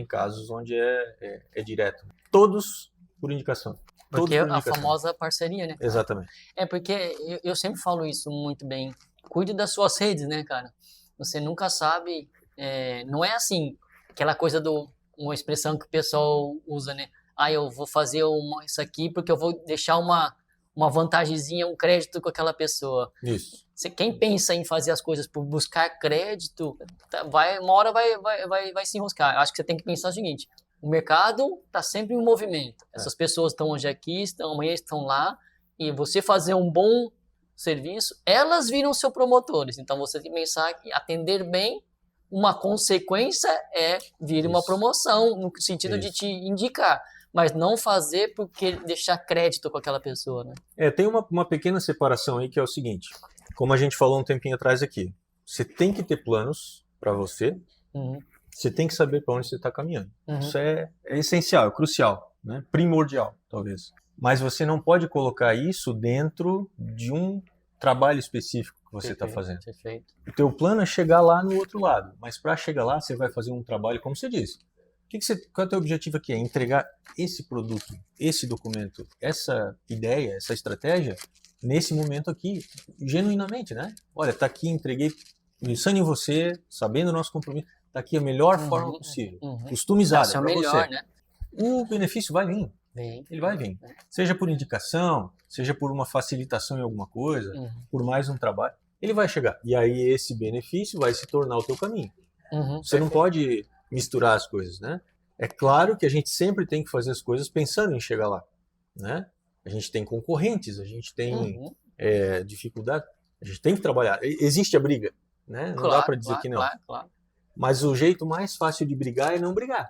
casos onde é direto. Todos por indicação. Porque a famosa parceria, né? Exatamente. Porque eu sempre falo isso muito bem. Cuide das suas redes, né, cara? Você nunca sabe... não é assim, aquela coisa uma expressão que o pessoal usa, né? Eu vou fazer isso aqui porque eu vou deixar uma vantagemzinha, um crédito com aquela pessoa. Isso. Quem pensa em fazer as coisas por buscar crédito, uma hora vai se enroscar. Eu acho que você tem que pensar o seguinte, o mercado está sempre em movimento. Essas pessoas estão hoje aqui, amanhã estão lá, e você fazer um bom serviço, elas viram seus promotores. Então você tem que pensar que atender bem, uma consequência é vir uma promoção, no sentido de te indicar. Mas não fazer porque deixar crédito com aquela pessoa, né? Tem uma pequena separação aí que é o seguinte, como a gente falou um tempinho atrás aqui, você tem que ter planos para você, você tem que saber para onde você está caminhando. Isso é essencial, é crucial, né? Primordial, talvez. Mas você não pode colocar isso dentro de um trabalho específico que você está fazendo. Perfeito. O teu plano é chegar lá no outro lado, mas para chegar lá você vai fazer um trabalho, como você disse. Qual é o teu objetivo aqui? É entregar esse produto, esse documento, essa ideia, essa estratégia, nesse momento aqui, genuinamente, né? Olha, tá aqui, entreguei, pensando em você, sabendo o nosso compromisso, tá aqui a melhor forma possível, customizada para você. Né? O benefício vai vir, ele vai vir. Seja por indicação, seja por uma facilitação em alguma coisa, por mais um trabalho, ele vai chegar. E aí esse benefício vai se tornar o teu caminho. Você não pode... misturar as coisas, né? É claro que a gente sempre tem que fazer as coisas pensando em chegar lá, né? A gente tem concorrentes, a gente tem dificuldade, a gente tem que trabalhar. Existe a briga, né? Não dá para dizer que não. Claro. Mas o jeito mais fácil de brigar é não brigar.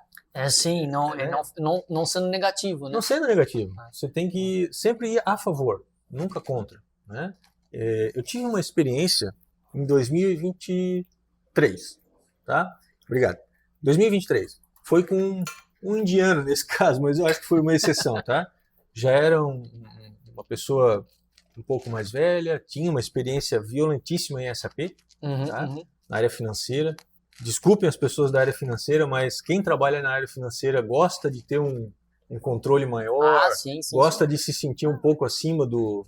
Sim, não sendo negativo, né? Não sendo negativo. Você tem que sempre ir a favor, nunca contra, né? Eu tive uma experiência em 2023, tá? Obrigado. 2023. Foi com um indiano nesse caso, mas eu acho que foi uma exceção, tá? Já era uma pessoa um pouco mais velha, tinha uma experiência violentíssima em SAP, tá? Na área financeira. Desculpem as pessoas da área financeira, mas quem trabalha na área financeira gosta de ter um controle maior, gosta de se sentir um pouco acima do...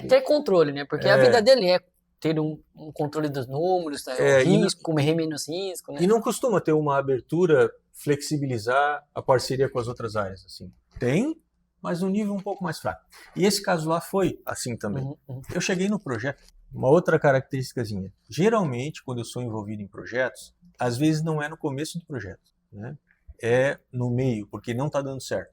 ter controle, né? Porque a vida dele é ter um controle dos números, risco, menos risco, né? E não costuma ter uma abertura, flexibilizar a parceria com as outras áreas, assim. Tem, mas um nível um pouco mais fraco. E esse caso lá foi assim também. Eu cheguei no projeto, uma outra característicazinha. Geralmente, quando eu sou envolvido em projetos, às vezes não é no começo do projeto, né? É no meio, porque não está dando certo.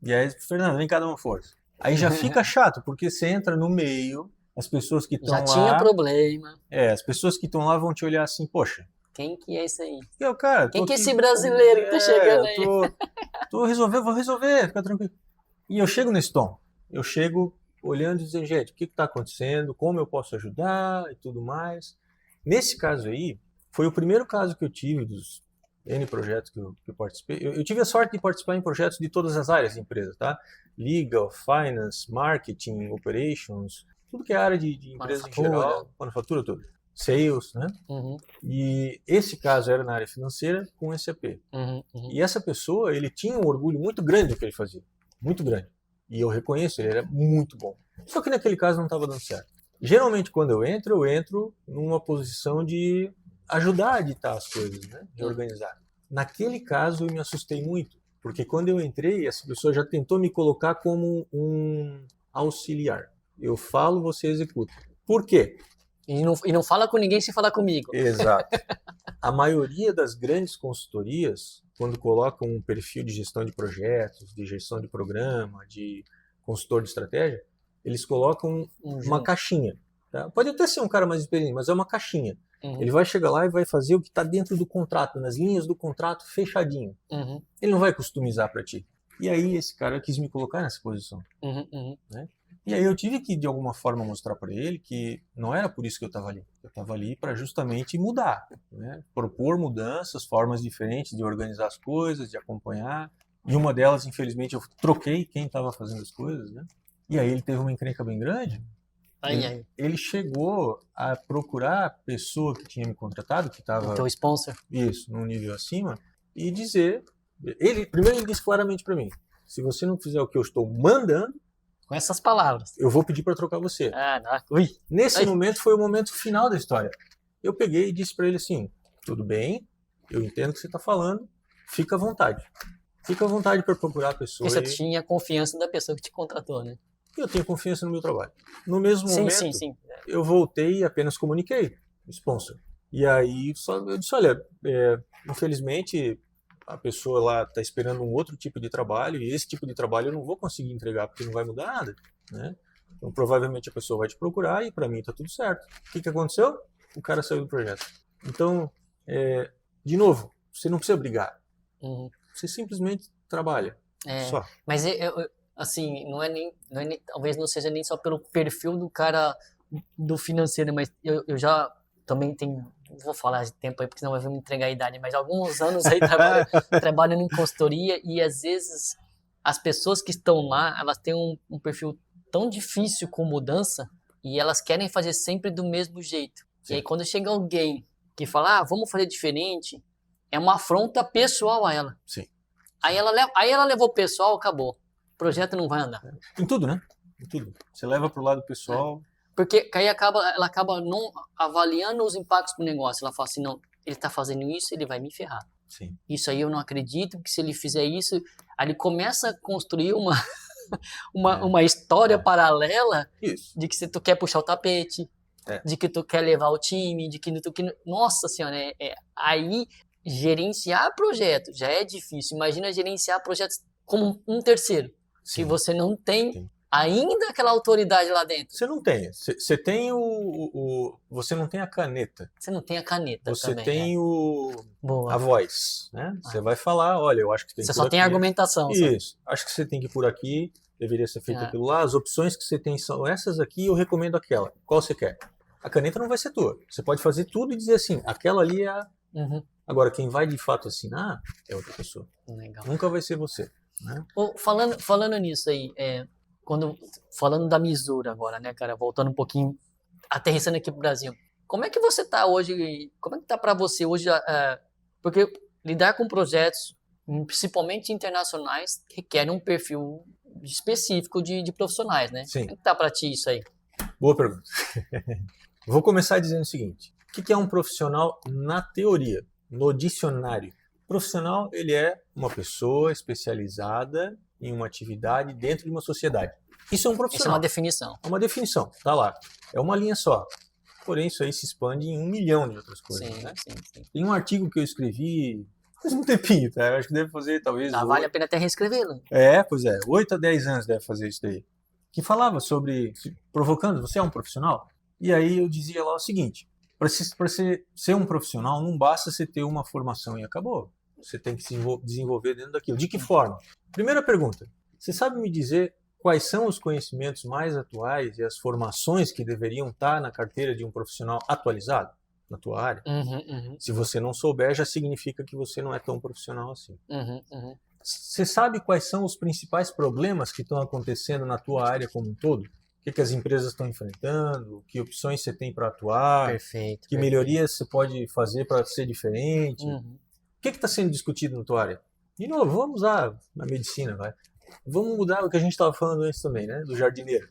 E aí, Fernando, vem cá dar uma força. Aí já fica chato, porque você entra no meio, as pessoas que estão lá... Já tinha problema. As pessoas que estão lá vão te olhar assim, poxa... Quem que é isso aí? Cara, quem que é esse brasileiro que tá chegando aí? Vou resolver, fica tranquilo. E eu chego nesse tom. Eu chego olhando e dizendo, gente, o que está acontecendo? Como eu posso ajudar e tudo mais. Nesse caso aí, foi o primeiro caso que eu tive dos N projetos que eu participei. Eu tive a sorte de participar em projetos de todas as áreas da empresa, tá? Legal, Finance, Marketing, Operations, tudo que é área de empresa em geral, manufatura toda. Sales, né? E esse caso era na área financeira com SAP. E essa pessoa, ele tinha um orgulho muito grande do que ele fazia. Muito grande. E eu reconheço, ele era muito bom. Só que naquele caso não estava dando certo. Geralmente, quando eu entro numa posição de ajudar a editar as coisas, né? De organizar. Naquele caso, eu me assustei muito. Porque quando eu entrei, essa pessoa já tentou me colocar como um auxiliar. Eu falo, você executa. Por quê? E não fala com ninguém sem falar comigo. Exato. A maioria das grandes consultorias, quando colocam um perfil de gestão de projetos, de gestão de programa, de consultor de estratégia, eles colocam uma caixinha. Tá? Pode até ser um cara mais experiente, mas é uma caixinha. Ele vai chegar lá e vai fazer o que está dentro do contrato, nas linhas do contrato fechadinho. Ele não vai customizar para ti. E aí esse cara quis me colocar nessa posição. Né? E aí eu tive que, de alguma forma, mostrar para ele que não era por isso que eu estava ali. Eu estava ali para justamente mudar, né? Propor mudanças, formas diferentes de organizar as coisas, de acompanhar. E uma delas, infelizmente, eu troquei quem estava fazendo as coisas, né? E aí ele teve uma encrenca bem grande. Ele chegou a procurar a pessoa que tinha me contratado, que estava... O teu sponsor. Isso, num nível acima, e dizer... Primeiro ele disse claramente para mim, se você não fizer o que eu estou mandando, com essas palavras, eu vou pedir para trocar você. Nesse momento foi o momento final da história. Eu peguei e disse para ele assim, tudo bem, eu entendo o que você está falando, fica à vontade. Fica à vontade para procurar a pessoa. Porque você tinha confiança da pessoa que te contratou, né? Eu tenho confiança no meu trabalho. No mesmo momento, eu voltei e apenas comuniquei o sponsor. E aí eu disse, olha, infelizmente a pessoa lá está esperando um outro tipo de trabalho e esse tipo de trabalho eu não vou conseguir entregar porque não vai mudar nada, né? Então provavelmente a pessoa vai te procurar e para mim está tudo certo. O que aconteceu? O cara saiu do projeto. Então, de novo, você não precisa brigar. Você simplesmente trabalha. Só. Mas assim, não é nem, talvez não seja nem só pelo perfil do cara do financeiro, mas eu já também tenho, não vou falar de tempo aí porque senão vai me entregar a idade, mas alguns anos aí trabalhando em consultoria e às vezes as pessoas que estão lá, elas têm um perfil tão difícil com mudança e elas querem fazer sempre do mesmo jeito. Sim. E aí quando chega alguém que fala, vamos fazer diferente, é uma afronta pessoal a ela. Sim. Aí ela levou o pessoal, acabou. O projeto não vai andar. Em tudo, né? Em tudo. Você leva pro lado pessoal. Porque aí ela acaba não avaliando os impactos pro negócio. Ela fala assim, não, ele tá fazendo isso, ele vai me ferrar. Sim. Isso aí eu não acredito, porque se ele fizer isso, aí ele começa a construir uma história paralela de que tu quer puxar o tapete, de que tu quer levar o time, de que tu... Nossa senhora, aí gerenciar projetos já é difícil. Imagina gerenciar projetos como um terceiro, Sim. que você não tem ainda aquela autoridade lá dentro. Você não tem. Você tem você não tem a caneta. Você não tem a caneta Você também, tem Boa. a voz, né? Você vai falar, olha, eu acho que tem que ir Você por só tem aqui. argumentação. Isso. Acho que você tem que ir por aqui, deveria ser feito aquilo lá. As opções que você tem são essas aqui, eu recomendo aquela. Qual você quer? A caneta não vai ser tua. Você pode fazer tudo e dizer assim, aquela ali é a... Agora, quem vai de fato assinar é outra pessoa. Legal. Nunca vai ser você. Né? Falando nisso aí, falando da Misura agora, né, cara? Voltando um pouquinho, aterrissando aqui pro Brasil. Como é que você tá hoje? Como é que tá para você hoje? Porque lidar com projetos, principalmente internacionais, requer um perfil específico de profissionais, né? Sim. Como é que tá para ti isso aí? Boa pergunta. Vou começar dizendo o seguinte. O que é um profissional na teoria, no dicionário? Profissional, ele é uma pessoa especializada em uma atividade dentro de uma sociedade. Isso é um profissional. Isso é uma definição. É uma definição, tá lá. É uma linha só. Porém, isso aí se expande em 1 milhão de outras coisas. Sim, né? sim. Tem um artigo que eu escrevi faz um tempinho, tá? Eu acho que deve fazer talvez... Vale a pena até reescrevê-lo. Pois é. 8 a 10 anos deve fazer isso daí. Que falava sobre, provocando, você é um profissional? E aí eu dizia lá o seguinte, para você ser um profissional, não basta você ter uma formação e acabou. Você tem que se desenvolver dentro daquilo. De que forma? Primeira pergunta, você sabe me dizer quais são os conhecimentos mais atuais e as formações que deveriam estar na carteira de um profissional atualizado na tua área? Se você não souber, já significa que você não é tão profissional assim. Você sabe quais são os principais problemas que estão acontecendo na tua área como um todo? O que as empresas estão enfrentando? Que opções você tem para atuar? Perfeito. Que melhorias você pode fazer para ser diferente? O que está sendo discutido na tua área? De novo, vamos usar na medicina, vai. Vamos mudar o que a gente estava falando antes também, né? Do jardineiro.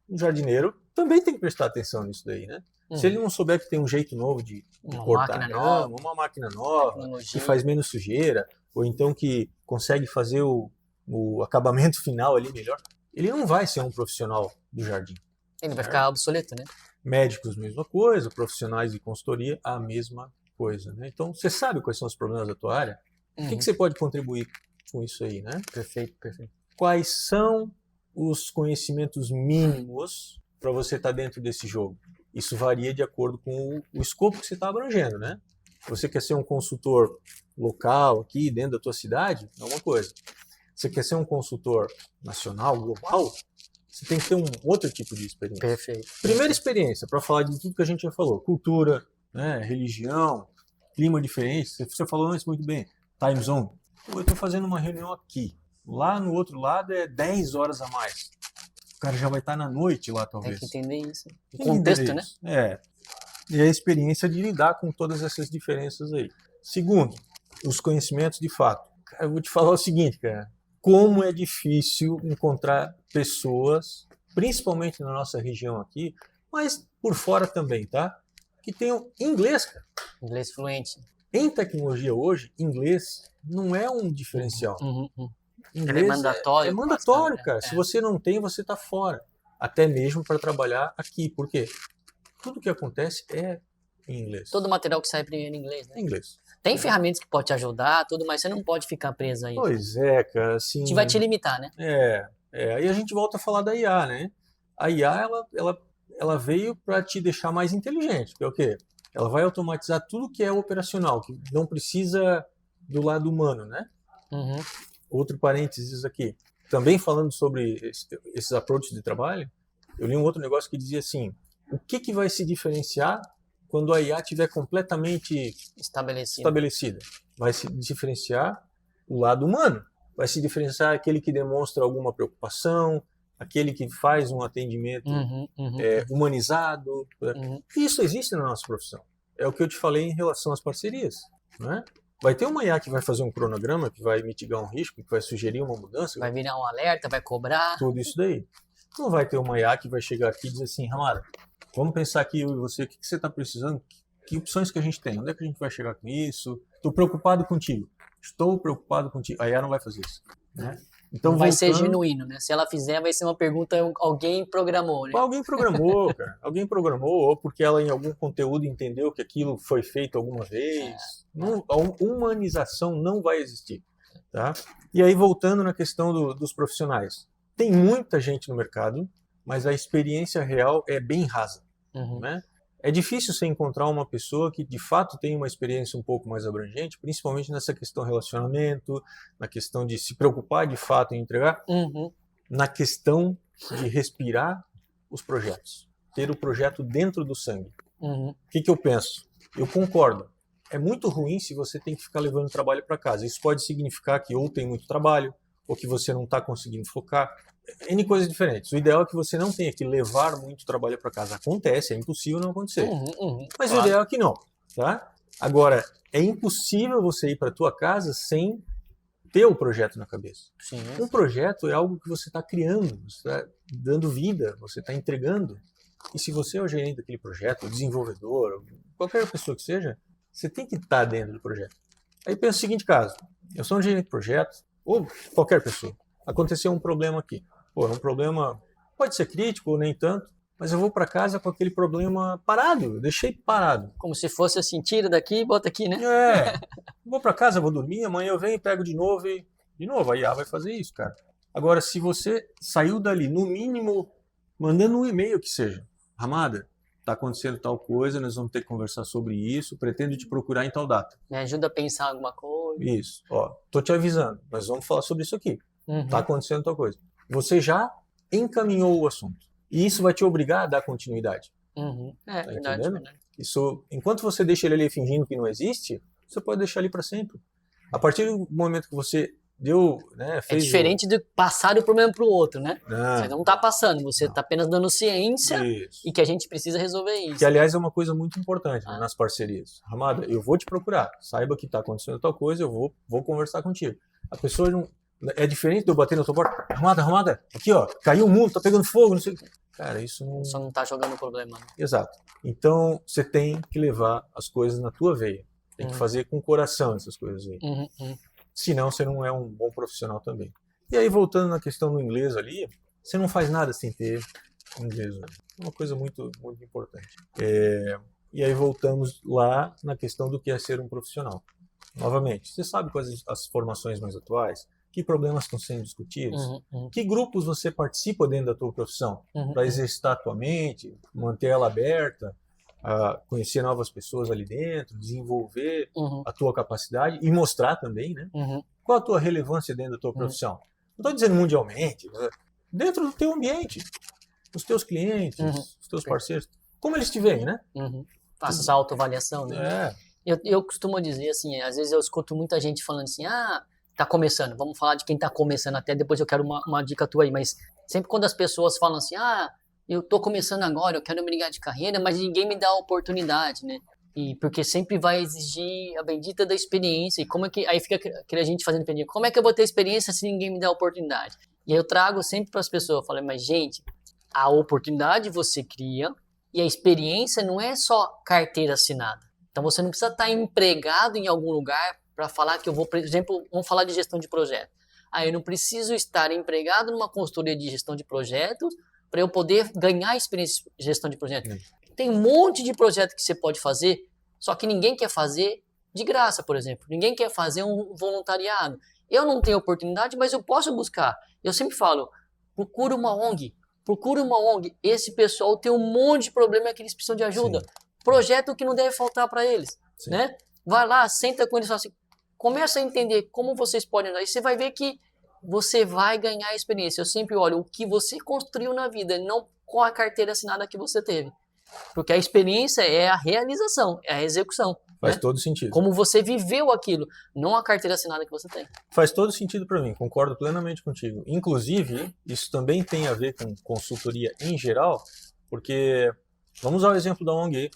O jardineiro também tem que prestar atenção nisso daí, né? Se ele não souber que tem um jeito novo de cortar grama, uma máquina nova, que faz menos sujeira, ou então que consegue fazer o acabamento final ali melhor, ele não vai ser um profissional do jardim. Ele vai ficar obsoleto, né? Médicos, mesma coisa. Profissionais de consultoria, a mesma coisa. Né? Então, você sabe quais são os problemas da tua área? O que você pode contribuir com isso aí, né? Perfeito. Quais são os conhecimentos mínimos para você estar dentro desse jogo? Isso varia de acordo com o escopo que você está abrangendo, né? Você quer ser um consultor local aqui dentro da tua cidade? É uma coisa. Você quer ser um consultor nacional, global? Você tem que ter um outro tipo de experiência. Perfeito. Primeira experiência, para falar de tudo que a gente já falou. Cultura, né, religião, clima diferente. Você falou antes muito bem. Time zone. Eu estou fazendo uma reunião aqui. Lá no outro lado é 10 horas a mais. O cara já vai estar na noite lá, talvez. Tem que entender isso. O contexto, né? E a experiência de lidar com todas essas diferenças aí. Segundo, os conhecimentos de fato. Eu vou te falar o seguinte, cara. Como é difícil encontrar pessoas, principalmente na nossa região aqui, mas por fora também, tá? Que tenham inglês, cara. Inglês fluente. Em tecnologia hoje, inglês não é um diferencial. Inglês ele é mandatório. É mandatório, cara. Se você não tem, você tá fora. Até mesmo para trabalhar aqui. Por quê? Tudo que acontece é em inglês. Todo material que sai primeiro em inglês, né? Em inglês. Tem ferramentas que podem te ajudar, tudo, mas você não pode ficar preso aí. Pois é, cara. Assim, A gente vai te limitar, né? Aí a gente volta a falar da IA, né? A IA, ela veio para te deixar mais inteligente. Que é o quê? Ela vai automatizar tudo que é operacional, que não precisa do lado humano, né? Outro parênteses aqui. Também falando sobre esses approaches de trabalho, eu li um outro negócio que dizia assim, o que vai se diferenciar quando a IA estiver completamente estabelecida? Vai se diferenciar o lado humano. Vai se diferenciar aquele que demonstra alguma preocupação, aquele que faz um atendimento humanizado. Isso existe na nossa profissão. É o que eu te falei em relação às parcerias. Né? Vai ter uma IA que vai fazer um cronograma, que vai mitigar um risco, que vai sugerir uma mudança. Vai virar um alerta, vai cobrar. Tudo isso daí. Não vai ter uma IA que vai chegar aqui e dizer assim, Ramada, vamos pensar aqui, eu e você, o que você está precisando? Que opções que a gente tem? Onde é que a gente vai chegar com isso? Estou preocupado contigo. Estou preocupado contigo. A IA não vai fazer isso. Né? Então, não vai ser genuíno, né? Se ela fizer, vai ser uma pergunta alguém programou, né? Alguém programou, cara. Alguém programou, ou porque ela em algum conteúdo entendeu que aquilo foi feito alguma vez. A humanização não vai existir, tá? E aí, voltando na questão dos profissionais. Tem muita gente no mercado, mas a experiência real é bem rasa, né? É difícil você encontrar uma pessoa que de fato tem uma experiência um pouco mais abrangente, principalmente nessa questão relacionamento, na questão de se preocupar de fato em entregar, na questão de respirar os projetos, ter o projeto dentro do sangue. O que eu penso? Eu concordo. É muito ruim se você tem que ficar levando trabalho para casa. Isso pode significar que ou tem muito trabalho, ou que você não está conseguindo focar. N coisas diferentes. O ideal é que você não tenha que levar muito trabalho para casa. Acontece, é impossível não acontecer. Mas claro, o ideal é que não, tá? Agora, é impossível você ir para a tua casa sem ter o projeto na cabeça. Sim. Um projeto é algo que você está criando, você está dando vida, você está entregando. E se você é o gerente daquele projeto, o desenvolvedor, qualquer pessoa que seja, você tem que estar dentro do projeto. Aí pensa o seguinte caso, eu sou um gerente de projeto, ou qualquer pessoa, aconteceu um problema aqui. Pô, é um problema, pode ser crítico ou nem tanto, mas eu vou para casa com aquele problema parado, eu deixei parado. Como se fosse assim, tira daqui e bota aqui, né? Vou para casa, vou dormir, amanhã eu venho, pego de novo e... De novo, a IA vai fazer isso, cara. Agora, se você saiu dali, no mínimo, mandando um e-mail que seja, Ramada, tá acontecendo tal coisa, nós vamos ter que conversar sobre isso, pretendo te procurar em tal data. Me ajuda a pensar alguma coisa. Isso, ó, tô te avisando, nós vamos falar sobre isso aqui. Tá acontecendo tal coisa. Você já encaminhou o assunto. E isso vai te obrigar a dar continuidade. É, tá verdade, entendendo? verdade. Isso, enquanto você deixa ele ali fingindo que não existe, você pode deixar ali para sempre. A partir do momento que você deu, né, fez... É diferente de passar o problema para o outro, né? Não. Você não está passando, você está apenas dando ciência e que a gente precisa resolver isso. Que, aliás, é uma coisa muito importante nas parcerias. Ramada, eu vou te procurar. Saiba que está acontecendo tal coisa, eu vou conversar contigo. A pessoa não... É diferente de eu bater na tua porta. Ramada, aqui ó, caiu o mundo, tá pegando fogo, não sei o que. Cara, isso não... Só não tá jogando o problema. Né? Exato. Então, você tem que levar as coisas na tua veia. Tem que fazer com o coração essas coisas aí. Senão, você não é um bom profissional também. E aí, voltando na questão do inglês ali, você não faz nada sem ter inglês. É uma coisa muito, muito importante. E aí, voltamos lá na questão do que é ser um profissional. Novamente, você sabe quais as formações mais atuais? Que problemas estão sendo discutidos? Que grupos você participa dentro da tua profissão? Para exercitar a tua mente, manter ela aberta, conhecer novas pessoas ali dentro, desenvolver a tua capacidade e mostrar também, né? Qual a tua relevância dentro da tua profissão? Não estou dizendo mundialmente, né? Dentro do teu ambiente, os teus clientes, os teus parceiros, como eles te veem, né? Faça essa autoavaliação, né? Eu costumo dizer assim, às vezes eu escuto muita gente falando assim, tá começando, vamos falar de quem tá começando, até depois eu quero uma dica tua aí, mas sempre quando as pessoas falam assim, eu tô começando agora, eu quero migrar de carreira, mas ninguém me dá a oportunidade, né? E porque sempre vai exigir a bendita da experiência, e como é que, aí fica aquela gente fazendo pergunta, como é que eu vou ter experiência se ninguém me dá a oportunidade? E aí eu trago sempre para as pessoas, eu falo, mas gente, a oportunidade você cria, e a experiência não é só carteira assinada. Então você não precisa estar empregado em algum lugar para falar que eu vou, por exemplo, vamos falar de gestão de projeto. Eu não preciso estar empregado numa consultoria de gestão de projetos para eu poder ganhar experiência de gestão de projetos. Tem um monte de projeto que você pode fazer, só que ninguém quer fazer de graça, por exemplo. Ninguém quer fazer um voluntariado. Eu não tenho oportunidade, mas eu posso buscar. Eu sempre falo, procura uma ONG. Esse pessoal tem um monte de problema que eles precisam de ajuda. Sim. Projeto que não deve faltar para eles, né? Vai lá, senta com eles e fala assim, começa a entender como vocês podem ajudar. E você vai ver que você vai ganhar experiência. Eu sempre olho o que você construiu na vida, não qual a carteira assinada que você teve. Porque a experiência é a realização, é a execução. Faz todo sentido. Como você viveu aquilo, não a carteira assinada que você tem. Faz todo sentido para mim, concordo plenamente contigo. Inclusive, isso também tem a ver com consultoria em geral, porque, vamos ao exemplo da ONG.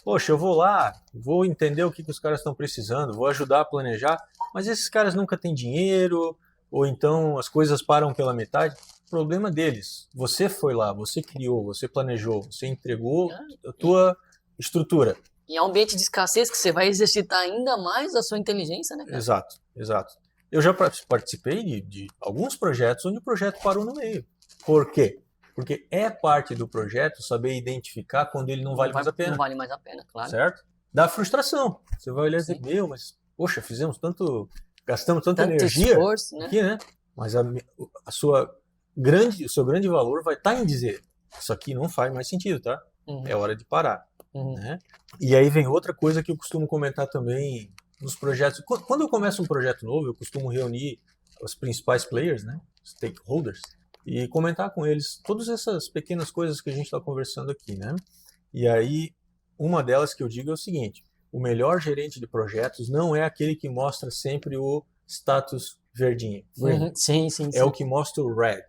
Poxa, eu vou lá, vou entender o que os caras estão precisando, vou ajudar a planejar, mas esses caras nunca têm dinheiro, ou então as coisas param pela metade. Problema deles. Você foi lá, você criou, você planejou, você entregou a tua estrutura. E é um ambiente de escassez que você vai exercitar ainda mais a sua inteligência, né, cara? Exato, exato. Eu já participei de alguns projetos onde o projeto parou no meio. Por quê? Porque é parte do projeto saber identificar quando ele não vale mais a pena. Não vale mais a pena, claro. Certo? Dá frustração. Você vai olhar e dizer, meu, mas, poxa, gastamos tanta energia esforço, né? aqui, né? Mas o seu grande valor vai estar em dizer, isso aqui não faz mais sentido, tá? É hora de parar. Né? E aí vem outra coisa que eu costumo comentar também nos projetos. Quando eu começo um projeto novo, eu costumo reunir os principais players, né? Stakeholders, e comentar com eles todas essas pequenas coisas que a gente está conversando aqui, né? E aí, uma delas que eu digo é o seguinte, o melhor gerente de projetos não é aquele que mostra sempre o status verdinho. Sim. É o que mostra o red,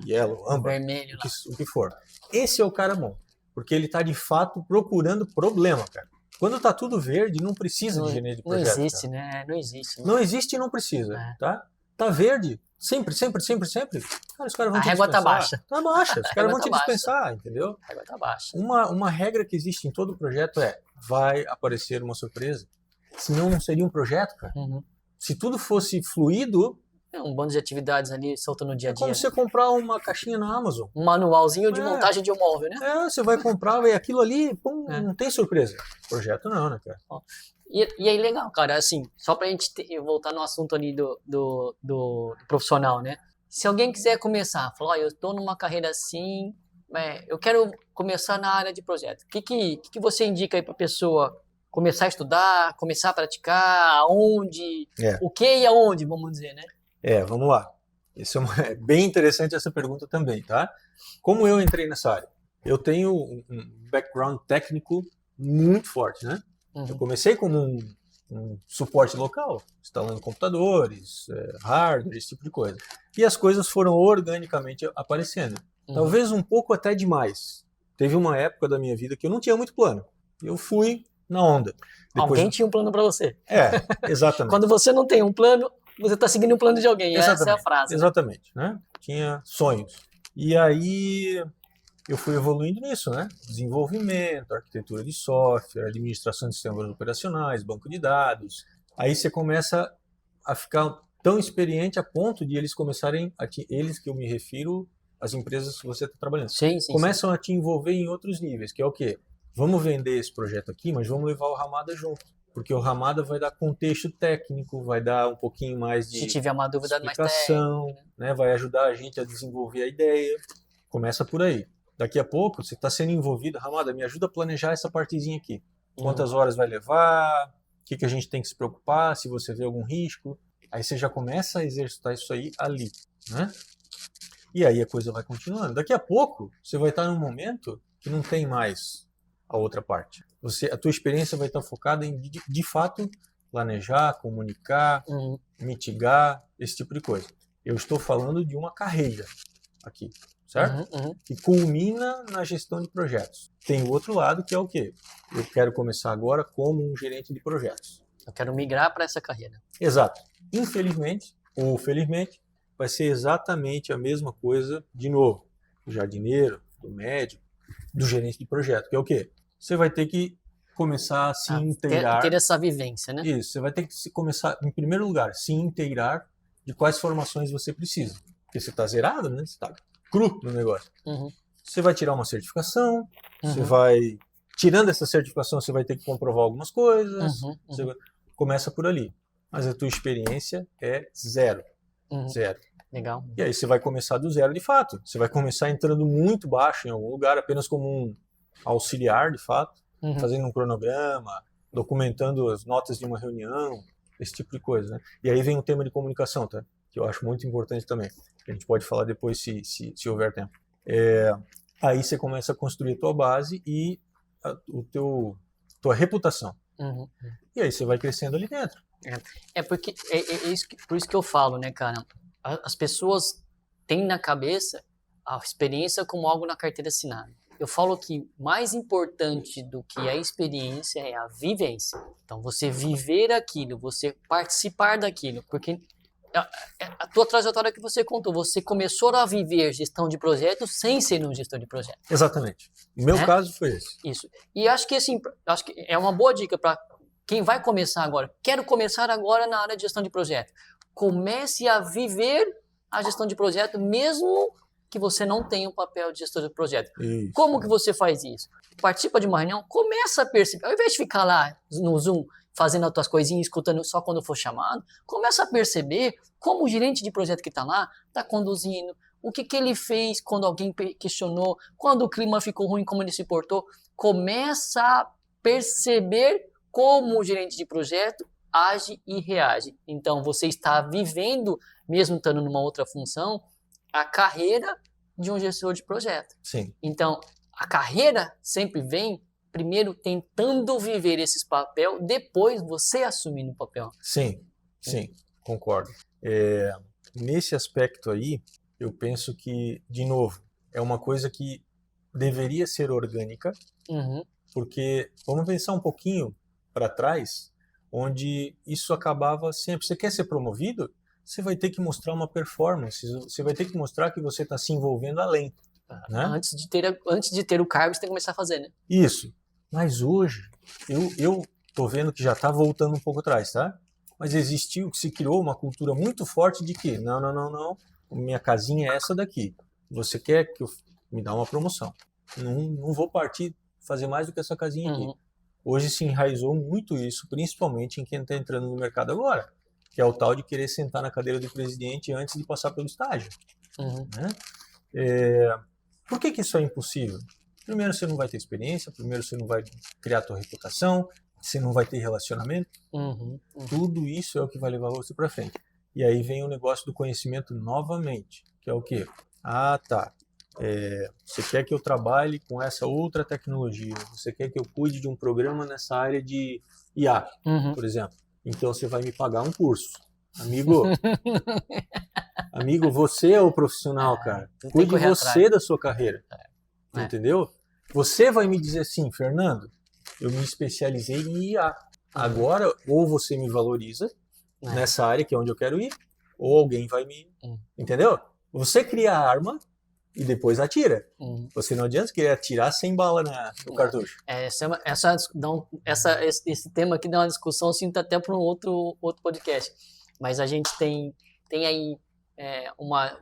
yellow, amber, vermelho, o que for. Esse é o cara bom, porque ele está de fato procurando problema, cara. Quando está tudo verde, não precisa de gerente de projeto. Não existe, cara. né? Não existe. Né? Não existe e não precisa, tá? Tá verde, sempre. Cara, os caras vão te dispensar. A régua tá baixa. Tá baixa, os caras vão te dispensar, entendeu? A régua tá baixa. Uma regra que existe em todo projeto é, vai aparecer uma surpresa. Senão não seria um projeto, cara. Se tudo fosse fluido... É um bando de atividades ali solto no dia a dia. É como você comprar uma caixinha na Amazon. Um manualzinho de montagem de um móvel, né? Você vai comprar e aquilo ali, pum, não tem surpresa. Projeto não, né, cara? E aí, legal, cara, assim, só pra gente voltar no assunto ali do profissional, né? Se alguém quiser começar, falar, eu tô numa carreira assim, eu quero começar na área de projeto. O que você indica aí pra pessoa começar a estudar, começar a praticar, aonde, o que e aonde, vamos dizer, né? Vamos lá. Isso é bem interessante essa pergunta também, tá? Como eu entrei nessa área? Eu tenho um background técnico muito forte, né? Eu comecei como um suporte local, instalando computadores, hardware, esse tipo de coisa. E as coisas foram organicamente aparecendo. Talvez um pouco até demais. Teve uma época da minha vida que eu não tinha muito plano. Eu fui na onda. Alguém tinha um plano para você. Exatamente. Quando você não tem um plano, você está seguindo um plano de alguém. Exatamente. Essa é a frase. Exatamente. Né? Tinha sonhos. E aí... eu fui evoluindo nisso, né? Desenvolvimento, arquitetura de software, administração de sistemas operacionais, banco de dados. Aí você começa a ficar tão experiente a ponto de eles começarem, eles que eu me refiro, as empresas que você está trabalhando, começam a te envolver em outros níveis, que é o quê? Vamos vender esse projeto aqui, mas vamos levar o Ramada junto. Porque o Ramada vai dar contexto técnico, vai dar um pouquinho mais de se tiver uma dúvida explicação, mais técnica, né? Vai ajudar a gente a desenvolver a ideia. Começa por aí. Daqui a pouco, você está sendo envolvido, Ramada, me ajuda a planejar essa partezinha aqui. Quantas horas vai levar, o que a gente tem que se preocupar, se você vê algum risco. Aí você já começa a exercitar isso aí ali, né? E aí a coisa vai continuando. Daqui a pouco, você vai estar num momento que não tem mais a outra parte. A tua experiência vai estar focada em, de fato, planejar, comunicar, mitigar, esse tipo de coisa. Eu estou falando de uma carreira aqui. Certo? Que culmina na gestão de projetos. Tem o outro lado que é o quê? Eu quero começar agora como um gerente de projetos. Eu quero migrar para essa carreira. Exato. Infelizmente, ou felizmente, vai ser exatamente a mesma coisa de novo. Do jardineiro, do médico, do gerente de projeto, que é o quê? Você vai ter que começar a se inteirar. Ter essa vivência, né? Isso, você vai ter que começar, em primeiro lugar, se inteirar de quais formações você precisa. Porque você está zerado, né? Você está cru no negócio. Você vai tirar uma certificação, você vai... Tirando essa certificação, você vai ter que comprovar algumas coisas, começa por ali. Mas a tua experiência é zero. Zero. Legal. E aí você vai começar do zero de fato. Você vai começar entrando muito baixo em algum lugar, apenas como um auxiliar de fato, fazendo um cronograma, documentando as notas de uma reunião, esse tipo de coisa. Né? E aí vem o tema de comunicação, tá? Que eu acho muito importante também. A gente pode falar depois se houver tempo. Aí você começa a construir a tua base e tua reputação. E aí você vai crescendo ali dentro. Porque por isso que eu falo, né, cara? As pessoas têm na cabeça a experiência como algo na carteira assinada. Eu falo que mais importante do que a experiência é a vivência. Então, você viver aquilo, você participar daquilo, porque a tua trajetória que você contou, você começou a viver gestão de projetos sem ser um gestor de projetos. Exatamente. O meu caso foi esse. Isso. E acho que é uma boa dica para quem vai começar agora. Quero começar agora na área de gestão de projetos. comece a viver a gestão de projeto, mesmo que você não tenha o papel de gestor de projeto. Isso. Como que você faz isso? Participa de uma reunião, começa a perceber, ao invés de ficar lá no Zoom fazendo as tuas coisinhas, escutando só quando for chamado, começa a perceber como o gerente de projeto que está lá está conduzindo, o que ele fez quando alguém questionou, quando o clima ficou ruim, como ele se portou. Começa a perceber como o gerente de projeto age e reage. Então, você está vivendo, mesmo estando numa outra função, a carreira de um gestor de projeto. Sim. Então, a carreira sempre vem primeiro tentando viver esse papel, depois você assumindo o papel. Sim, concordo. Nesse aspecto aí, eu penso que, de novo, é uma coisa que deveria ser orgânica, porque vamos pensar um pouquinho para trás, onde isso acabava sempre. Você quer ser promovido? Você vai ter que mostrar uma performance, você vai ter que mostrar que você está se envolvendo além. Né? Antes de ter o cargo, você tem que começar a fazer, né? Isso. Mas hoje, eu tô vendo que já está voltando um pouco atrás, tá? Mas se criou uma cultura muito forte de que, não, minha casinha é essa daqui. Você quer que eu me dá uma promoção. Não vou fazer mais do que essa casinha aqui. Hoje se enraizou muito isso, principalmente em quem está entrando no mercado agora, que é o tal de querer sentar na cadeira do presidente antes de passar pelo estágio. Né? Por que isso é impossível? Primeiro, você não vai ter experiência, primeiro, você não vai criar a tua reputação, você não vai ter relacionamento. Tudo isso é o que vai levar você para frente. E aí vem o negócio do conhecimento novamente, que é o quê? Você quer que eu trabalhe com essa outra tecnologia, você quer que eu cuide de um programa nessa área de IA, por exemplo. Então você vai me pagar um curso. Amigo, você é o profissional, cara. Cuide você da sua carreira. Entendeu? Você vai me dizer assim, Fernando, eu me especializei em IA. Agora, ou você me valoriza nessa área que é onde eu quero ir, ou alguém vai me... Entendeu? Você cria a arma e depois atira. Você não adianta querer atirar sem bala no cartucho. Esse tema aqui dá uma discussão, eu sinto até para um outro podcast. Mas a gente tem aí uma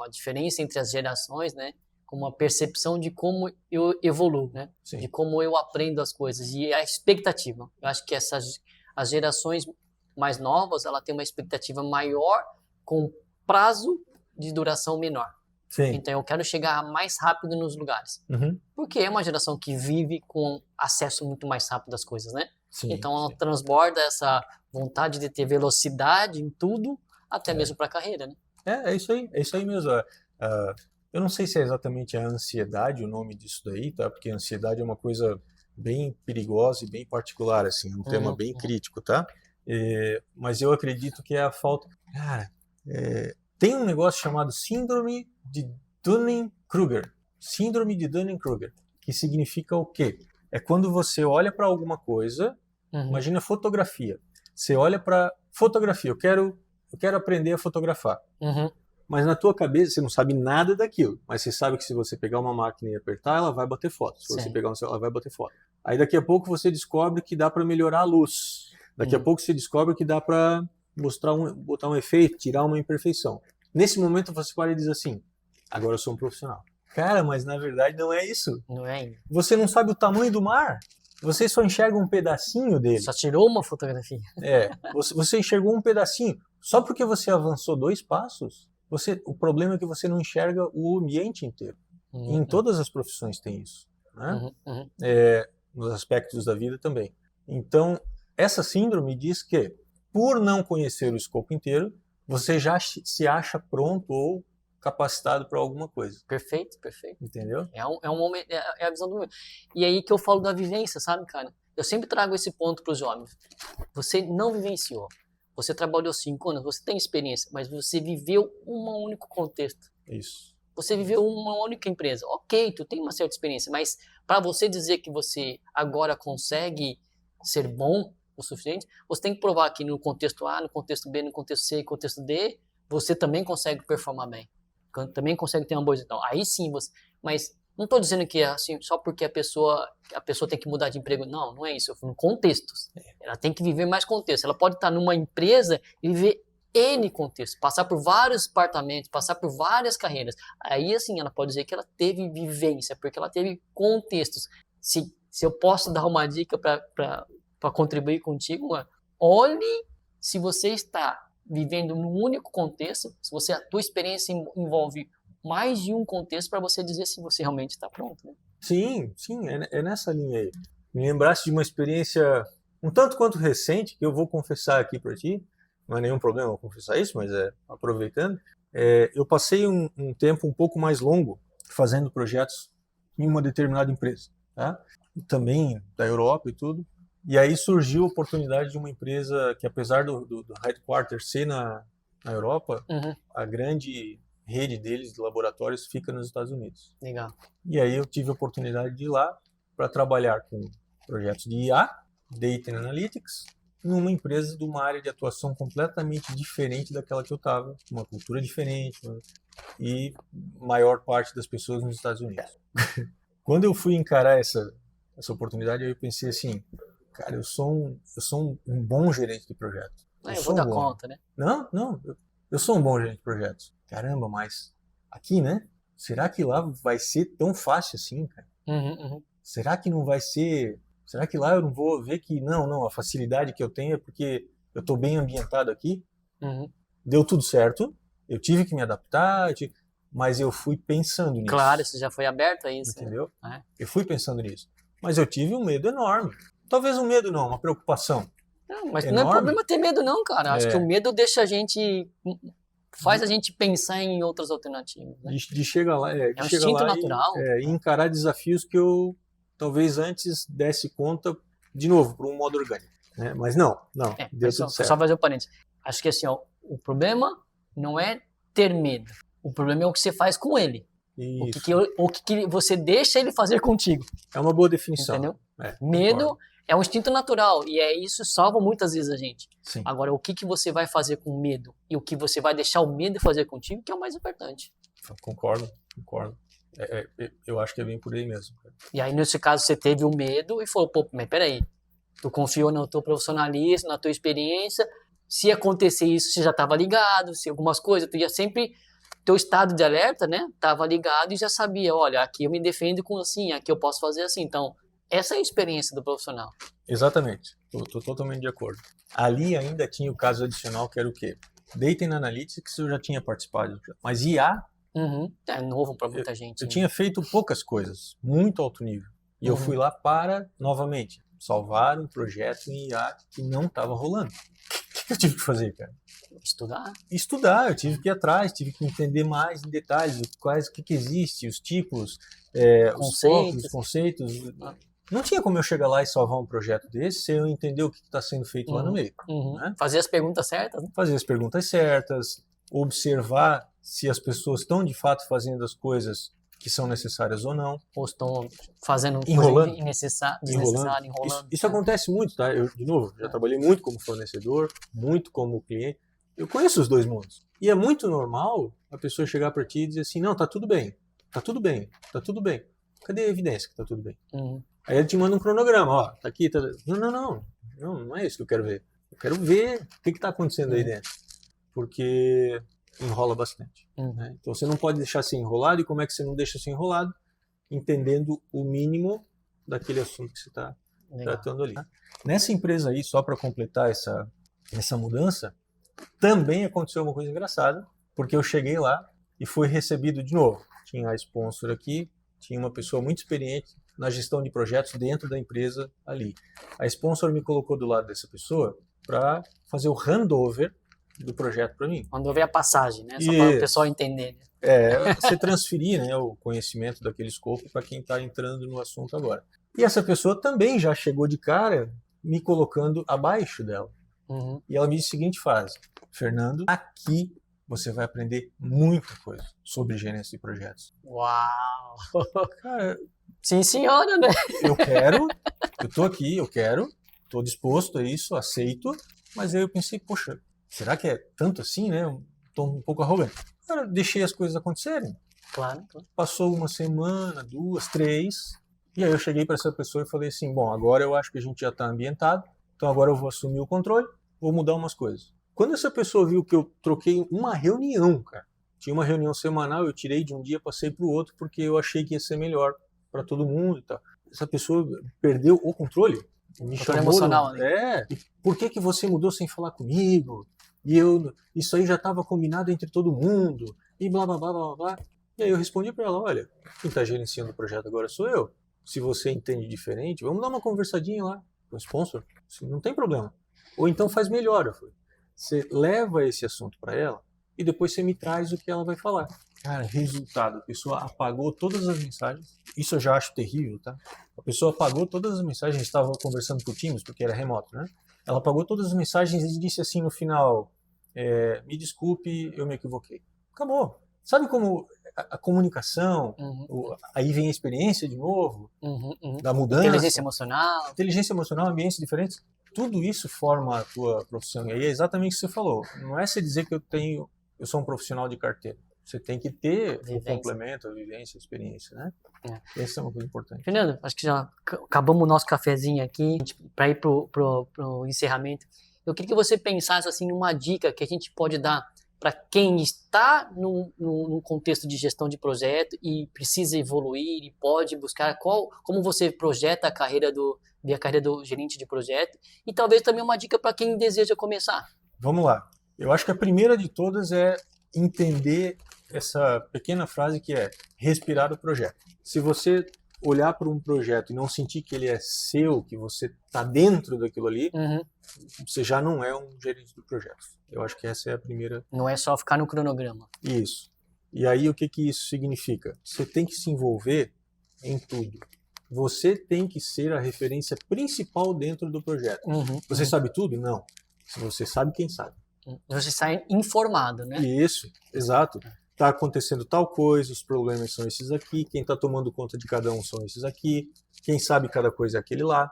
diferença entre as gerações, né? Com uma percepção de como eu evoluo, né? Sim. De como eu aprendo as coisas e a expectativa. Eu acho que as gerações mais novas, ela tem uma expectativa maior com prazo de duração menor. Sim. Então eu quero chegar mais rápido nos lugares. Porque é uma geração que vive com acesso muito mais rápido às coisas, né? Sim, então ela transborda essa vontade de ter velocidade em tudo, até mesmo para a carreira, né? É isso aí mesmo. Eu não sei se é exatamente a ansiedade o nome disso daí, tá? Porque a ansiedade é uma coisa bem perigosa e bem particular, assim, um tema bem crítico, tá? Mas eu acredito que é a falta... Cara, tem um negócio chamado Síndrome de Dunning-Kruger. Síndrome de Dunning-Kruger, que significa o quê? É quando você olha para alguma coisa, imagina fotografia. Você olha para fotografia, eu quero aprender a fotografar. Mas na tua cabeça você não sabe nada daquilo, mas você sabe que se você pegar uma máquina e apertar, ela vai bater foto. Se você pegar um celular, ela vai bater foto. Aí daqui a pouco você descobre que dá para melhorar a luz. Daqui a pouco você descobre que dá para botar um efeito, tirar uma imperfeição. Nesse momento você para e diz assim, agora eu sou um profissional. Cara, mas na verdade não é isso. Não é. Você não sabe o tamanho do mar. Você só enxerga um pedacinho dele. Só tirou uma fotografia. Você enxergou um pedacinho. Só porque você avançou 2 passos, o problema é que você não enxerga o ambiente inteiro. E em todas as profissões tem isso. Né? Nos aspectos da vida também. Então, essa síndrome diz que, por não conhecer o escopo inteiro, você já se acha pronto ou capacitado para alguma coisa. Perfeito. Entendeu? É um momento, é a visão do momento. E aí que eu falo da vivência, sabe, cara? Eu sempre trago esse ponto para os jovens. Você não vivenciou. Você trabalhou 5 anos, você tem experiência, mas você viveu um único contexto. Isso. Você viveu uma única empresa. Ok, tu tem uma certa experiência, mas para você dizer que você agora consegue ser bom o suficiente, você tem que provar que no contexto A, no contexto B, no contexto C, no contexto D, você também consegue performar bem. Também consegue ter uma boa gestão. Aí sim você... Mas Não estou dizendo que é assim, só porque a pessoa tem que mudar de emprego. Não, não é isso. Eu falo em contextos. Ela tem que viver mais contextos. Ela pode estar numa empresa e viver N contextos, passar por vários departamentos, passar por várias carreiras. Aí, assim, ela pode dizer que ela teve vivência, porque ela teve contextos. Se eu posso dar uma dica para contribuir contigo, olhe se você está vivendo num único contexto, se a tua experiência envolve mais de um contexto para você dizer se você realmente está pronto. Né? Sim, é nessa linha aí. Me lembrasse de uma experiência um tanto quanto recente, que eu vou confessar aqui para ti, não é nenhum problema eu confessar isso, mas aproveitando, eu passei um tempo um pouco mais longo fazendo projetos em uma determinada empresa, tá? Também da Europa e tudo, e aí surgiu a oportunidade de uma empresa que, apesar do headquarter ser na Europa, a grande rede deles de laboratórios fica nos Estados Unidos. Legal. E aí eu tive a oportunidade de ir lá para trabalhar com projetos de IA, Data and Analytics, numa empresa de uma área de atuação completamente diferente daquela que eu estava, uma cultura diferente, e maior parte das pessoas nos Estados Unidos. Quando eu fui encarar essa oportunidade, eu pensei assim, cara, eu sou um bom gerente de projetos. Eu vou dar conta, né? Não, eu sou um bom gerente de projetos. Caramba, mas aqui, né? Será que lá vai ser tão fácil assim, cara? Será que não vai ser... Será que lá eu não vou ver que, não, a facilidade que eu tenho é porque eu estou bem ambientado aqui? Deu tudo certo, eu tive que me adaptar, mas eu fui pensando nisso. Claro, você já foi aberto a isso. Entendeu? Né? Eu fui pensando nisso. Mas eu tive um medo enorme. Talvez um medo não, uma preocupação. Não, mas enorme. Não é problema ter medo não, cara. Acho que o medo deixa a gente... faz a gente pensar em outras alternativas. Né? De chegar lá, é um instinto natural. E encarar desafios que eu talvez antes desse conta, de novo, para um modo orgânico. Né? Mas não, deu tudo certo. Só fazer um parênteses. Acho que assim, o problema não é ter medo. O problema é o que você faz com ele. O que você deixa ele fazer contigo. É uma boa definição. Entendeu? Medo concordo. É um instinto natural e isso salva muitas vezes a gente. Sim. Agora, o que você vai fazer com medo e o que você vai deixar o medo fazer contigo que é o mais importante. Concordo. Eu acho que é bem por aí mesmo. E aí, nesse caso, você teve o medo e falou, mas peraí, tu confiou no teu profissionalismo, na tua experiência, se acontecer isso, você já estava ligado, se algumas coisas, tu ia sempre, teu estado de alerta, né, estava ligado e já sabia, olha, aqui eu me defendo com assim, aqui eu posso fazer assim, então, essa é a experiência do profissional. Exatamente, estou totalmente de acordo. Ali ainda tinha o caso adicional, que era o quê? Data and Analytics eu já tinha participado, mas IA... É novo para muita gente. Eu tinha feito poucas coisas, muito alto nível. E eu fui lá para, novamente, salvar um projeto em IA que não estava rolando. O que eu tive que fazer, cara? Estudar, eu tive que ir atrás, tive que entender mais em detalhes o que existe, os tipos, os conceitos. Não tinha como eu chegar lá e salvar um projeto desse sem eu entender o que está sendo feito lá no meio. Né? Fazer as perguntas certas. Né? Fazer as perguntas certas, observar se as pessoas estão de fato fazendo as coisas que são necessárias ou não. Ou estão fazendo enrolando. Coisa desnecessária, enrolando. Isso acontece muito, tá? Eu, de novo, já trabalhei muito como fornecedor, muito como cliente. Eu conheço os dois mundos. E é muito normal a pessoa chegar para ti e dizer assim, não, tá tudo bem. Cadê a evidência que tá tudo bem? Aí ele te manda um cronograma, ó, tá aqui, tá... Não é isso que eu quero ver. Eu quero ver o que tá acontecendo aí dentro. Porque enrola bastante. Né? Então você não pode deixar ser enrolado, e como é que você não deixa ser enrolado? Entendendo o mínimo daquele assunto que você está tratando ali. Nessa empresa aí, só para completar essa mudança, também aconteceu uma coisa engraçada, porque eu cheguei lá e fui recebido de novo. Tinha a sponsor aqui, tinha uma pessoa muito experiente na gestão de projetos dentro da empresa ali. A sponsor me colocou do lado dessa pessoa para fazer o handover do projeto para mim. Quando houver a passagem, né? Só para o pessoal entender. Você transferir, né, o conhecimento daquele escopo para quem está entrando no assunto agora. E essa pessoa também já chegou de cara me colocando abaixo dela. E ela me disse a seguinte frase: Fernando, aqui você vai aprender muita coisa sobre gerência de projetos. Uau! Cara, sim, senhora, né? Eu tô aqui, tô disposto a isso, aceito, mas aí eu pensei, poxa, será que é tanto assim, né? Eu tô um pouco arrogante. Cara, deixei as coisas acontecerem. Claro. Passou uma semana, 2, 3, e aí eu cheguei para essa pessoa e falei assim, bom, agora eu acho que a gente já está ambientado, então agora eu vou assumir o controle, vou mudar umas coisas. Quando essa pessoa viu que eu troquei uma reunião, cara, tinha uma reunião semanal, eu tirei de um dia, passei para o outro, porque eu achei que ia ser melhor para todo mundo e tal. Essa pessoa perdeu o controle. Me Controle chamou, emocional, né? e por que você mudou sem falar comigo? E isso aí já estava combinado entre todo mundo, e blá, blá, blá, blá, blá. E aí eu respondi para ela, olha, quem está gerenciando o projeto agora sou eu. Se você entende diferente, vamos dar uma conversadinha lá com o sponsor, não tem problema. Ou então faz melhor, eu falei. Você leva esse assunto para ela e depois você me traz o que ela vai falar. Cara, resultado, a pessoa apagou todas as mensagens. Isso eu já acho terrível, tá? A pessoa apagou todas as mensagens, a gente estava conversando por Teams, porque era remoto, né? Ela apagou todas as mensagens e disse assim no final, me desculpe, eu me equivoquei. Acabou. Sabe como a comunicação, aí vem a experiência de novo, da mudança. Inteligência emocional, ambientes diferentes. Tudo isso forma a tua profissão. E aí é exatamente o que você falou. Não é você dizer que eu sou um profissional de carteira. Você tem que ter o complemento, a vivência, a experiência, né? Essa é uma coisa importante. Fernando, acho que já acabamos o nosso cafezinho aqui para ir pro encerramento. Eu queria que você pensasse assim numa dica que a gente pode dar para quem está num contexto de gestão de projeto e precisa evoluir e pode buscar como você projeta a carreira do gerente de projeto e talvez também uma dica para quem deseja começar. Vamos lá. Eu acho que a primeira de todas é entender essa pequena frase que é respirar o projeto. Se você olhar para um projeto e não sentir que ele é seu, que você está dentro daquilo ali, você já não é um gerente de projetos. Eu acho que essa é a primeira... Não é só ficar no cronograma. Isso. E aí o que isso significa? Você tem que se envolver em tudo. Você tem que ser a referência principal dentro do projeto. Você sabe tudo? Não. Se você sabe, quem sabe. Você sai informado, né? Isso, exato. Está acontecendo tal coisa, os problemas são esses aqui, quem está tomando conta de cada um são esses aqui, quem sabe cada coisa é aquele lá,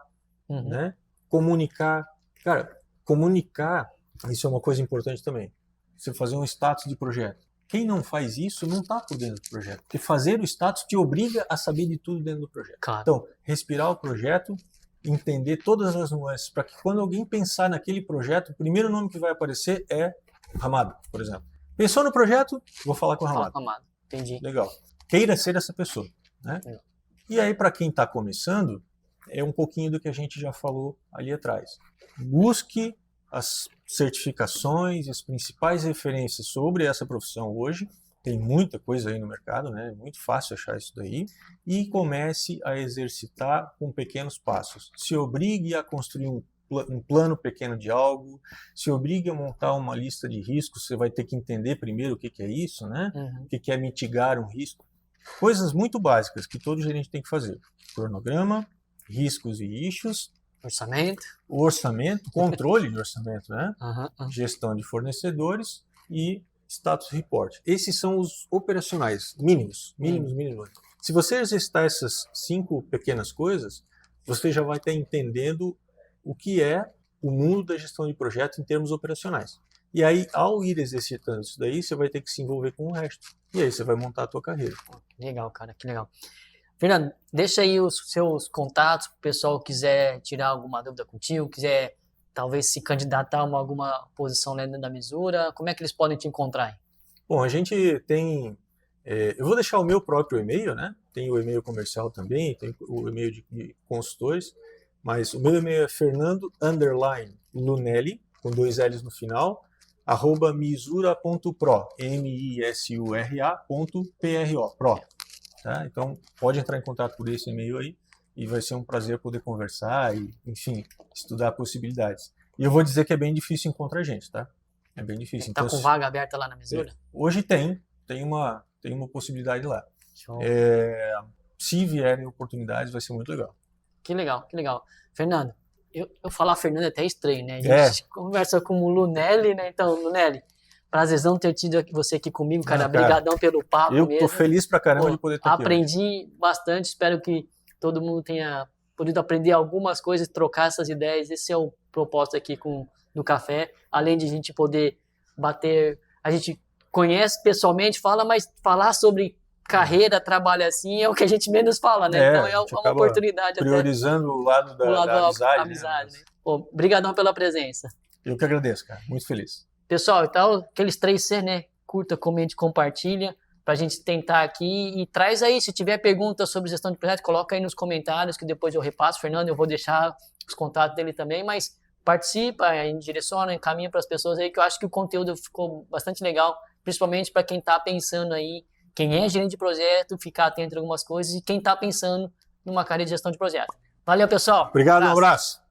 né? Comunicar. Cara, comunicar, isso é uma coisa importante também. Você fazer um status de projeto. Quem não faz isso não está por dentro do projeto. Porque fazer o status te obriga a saber de tudo dentro do projeto. Claro. Então, respirar o projeto, entender todas as nuances, para que quando alguém pensar naquele projeto, o primeiro nome que vai aparecer é Ramado, por exemplo. Pensou no projeto? Vou falar com o Ramado. Ramado, entendi. Legal. Queira ser essa pessoa, né? Legal. E aí, para quem está começando, é um pouquinho do que a gente já falou ali atrás. Busque as certificações, as principais referências sobre essa profissão hoje. Tem muita coisa aí no mercado, né? É muito fácil achar isso daí. E comece a exercitar com pequenos passos. Se obrigue a construir um plano pequeno de algo, se obrigue a montar uma lista de riscos, você vai ter que entender primeiro o que é isso, né? O que é mitigar um risco. Coisas muito básicas que todo gerente tem que fazer. Cronograma, riscos e issues, orçamento, controle de orçamento, né? Gestão de fornecedores e status report. Esses são os operacionais mínimos. Se você exercitar essas 5 pequenas coisas, você já vai estar entendendo o que é o mundo da gestão de projeto em termos operacionais. E aí, ao ir exercitando isso daí, você vai ter que se envolver com o resto. E aí você vai montar a tua carreira. Legal, cara, que legal. Fernando, deixa aí os seus contatos, para o pessoal que quiser tirar alguma dúvida contigo, quiser talvez se candidatar a alguma posição dentro da Misura, como é que eles podem te encontrar aí? Bom, a gente tem... eu vou deixar o meu próprio e-mail, né? Tem o e-mail comercial também, tem o e-mail de consultores, mas o meu e-mail é fernando_lunelli, com 2 L's no final, @misura.pro, misura.pro. Tá? Então, pode entrar em contato por esse e-mail aí, e vai ser um prazer poder conversar e, enfim, estudar possibilidades. E eu vou dizer que é bem difícil encontrar gente, tá? É bem difícil. Tá com vaga aberta lá na Misura? Hoje tem uma possibilidade lá. Se vierem oportunidades, vai ser muito legal. Que legal. Fernando, eu falar Fernando é até estranho, né? A gente conversa com o Lunelli, né? Então, Lunelli, prazerzão ter tido você aqui comigo, cara. Obrigadão pelo papo mesmo. Eu tô feliz pra caramba de poder estar aqui. Aprendi bastante, espero que todo mundo tenha podido aprender algumas coisas, trocar essas ideias. Esse é o propósito aqui do café. Além de a gente poder bater... A gente conhece pessoalmente, mas falar sobre carreira, trabalho assim, é o que a gente menos fala, né? Então é uma oportunidade priorizando o lado da amizade. Né? Pô, brigadão pela presença. Eu que agradeço, cara. Muito feliz. Pessoal, então, aqueles 3C, né? Curta, comente, compartilha, pra gente tentar aqui. E traz aí, se tiver perguntas sobre gestão de projeto, coloca aí nos comentários, que depois eu repasso. Fernando, eu vou deixar os contatos dele também, mas participa, direciona, encaminha para as pessoas aí, que eu acho que o conteúdo ficou bastante legal, principalmente para quem está pensando aí, quem é gerente de projeto, ficar atento a algumas coisas, e quem está pensando numa carreira de gestão de projeto. Valeu, pessoal. Obrigado, um abraço.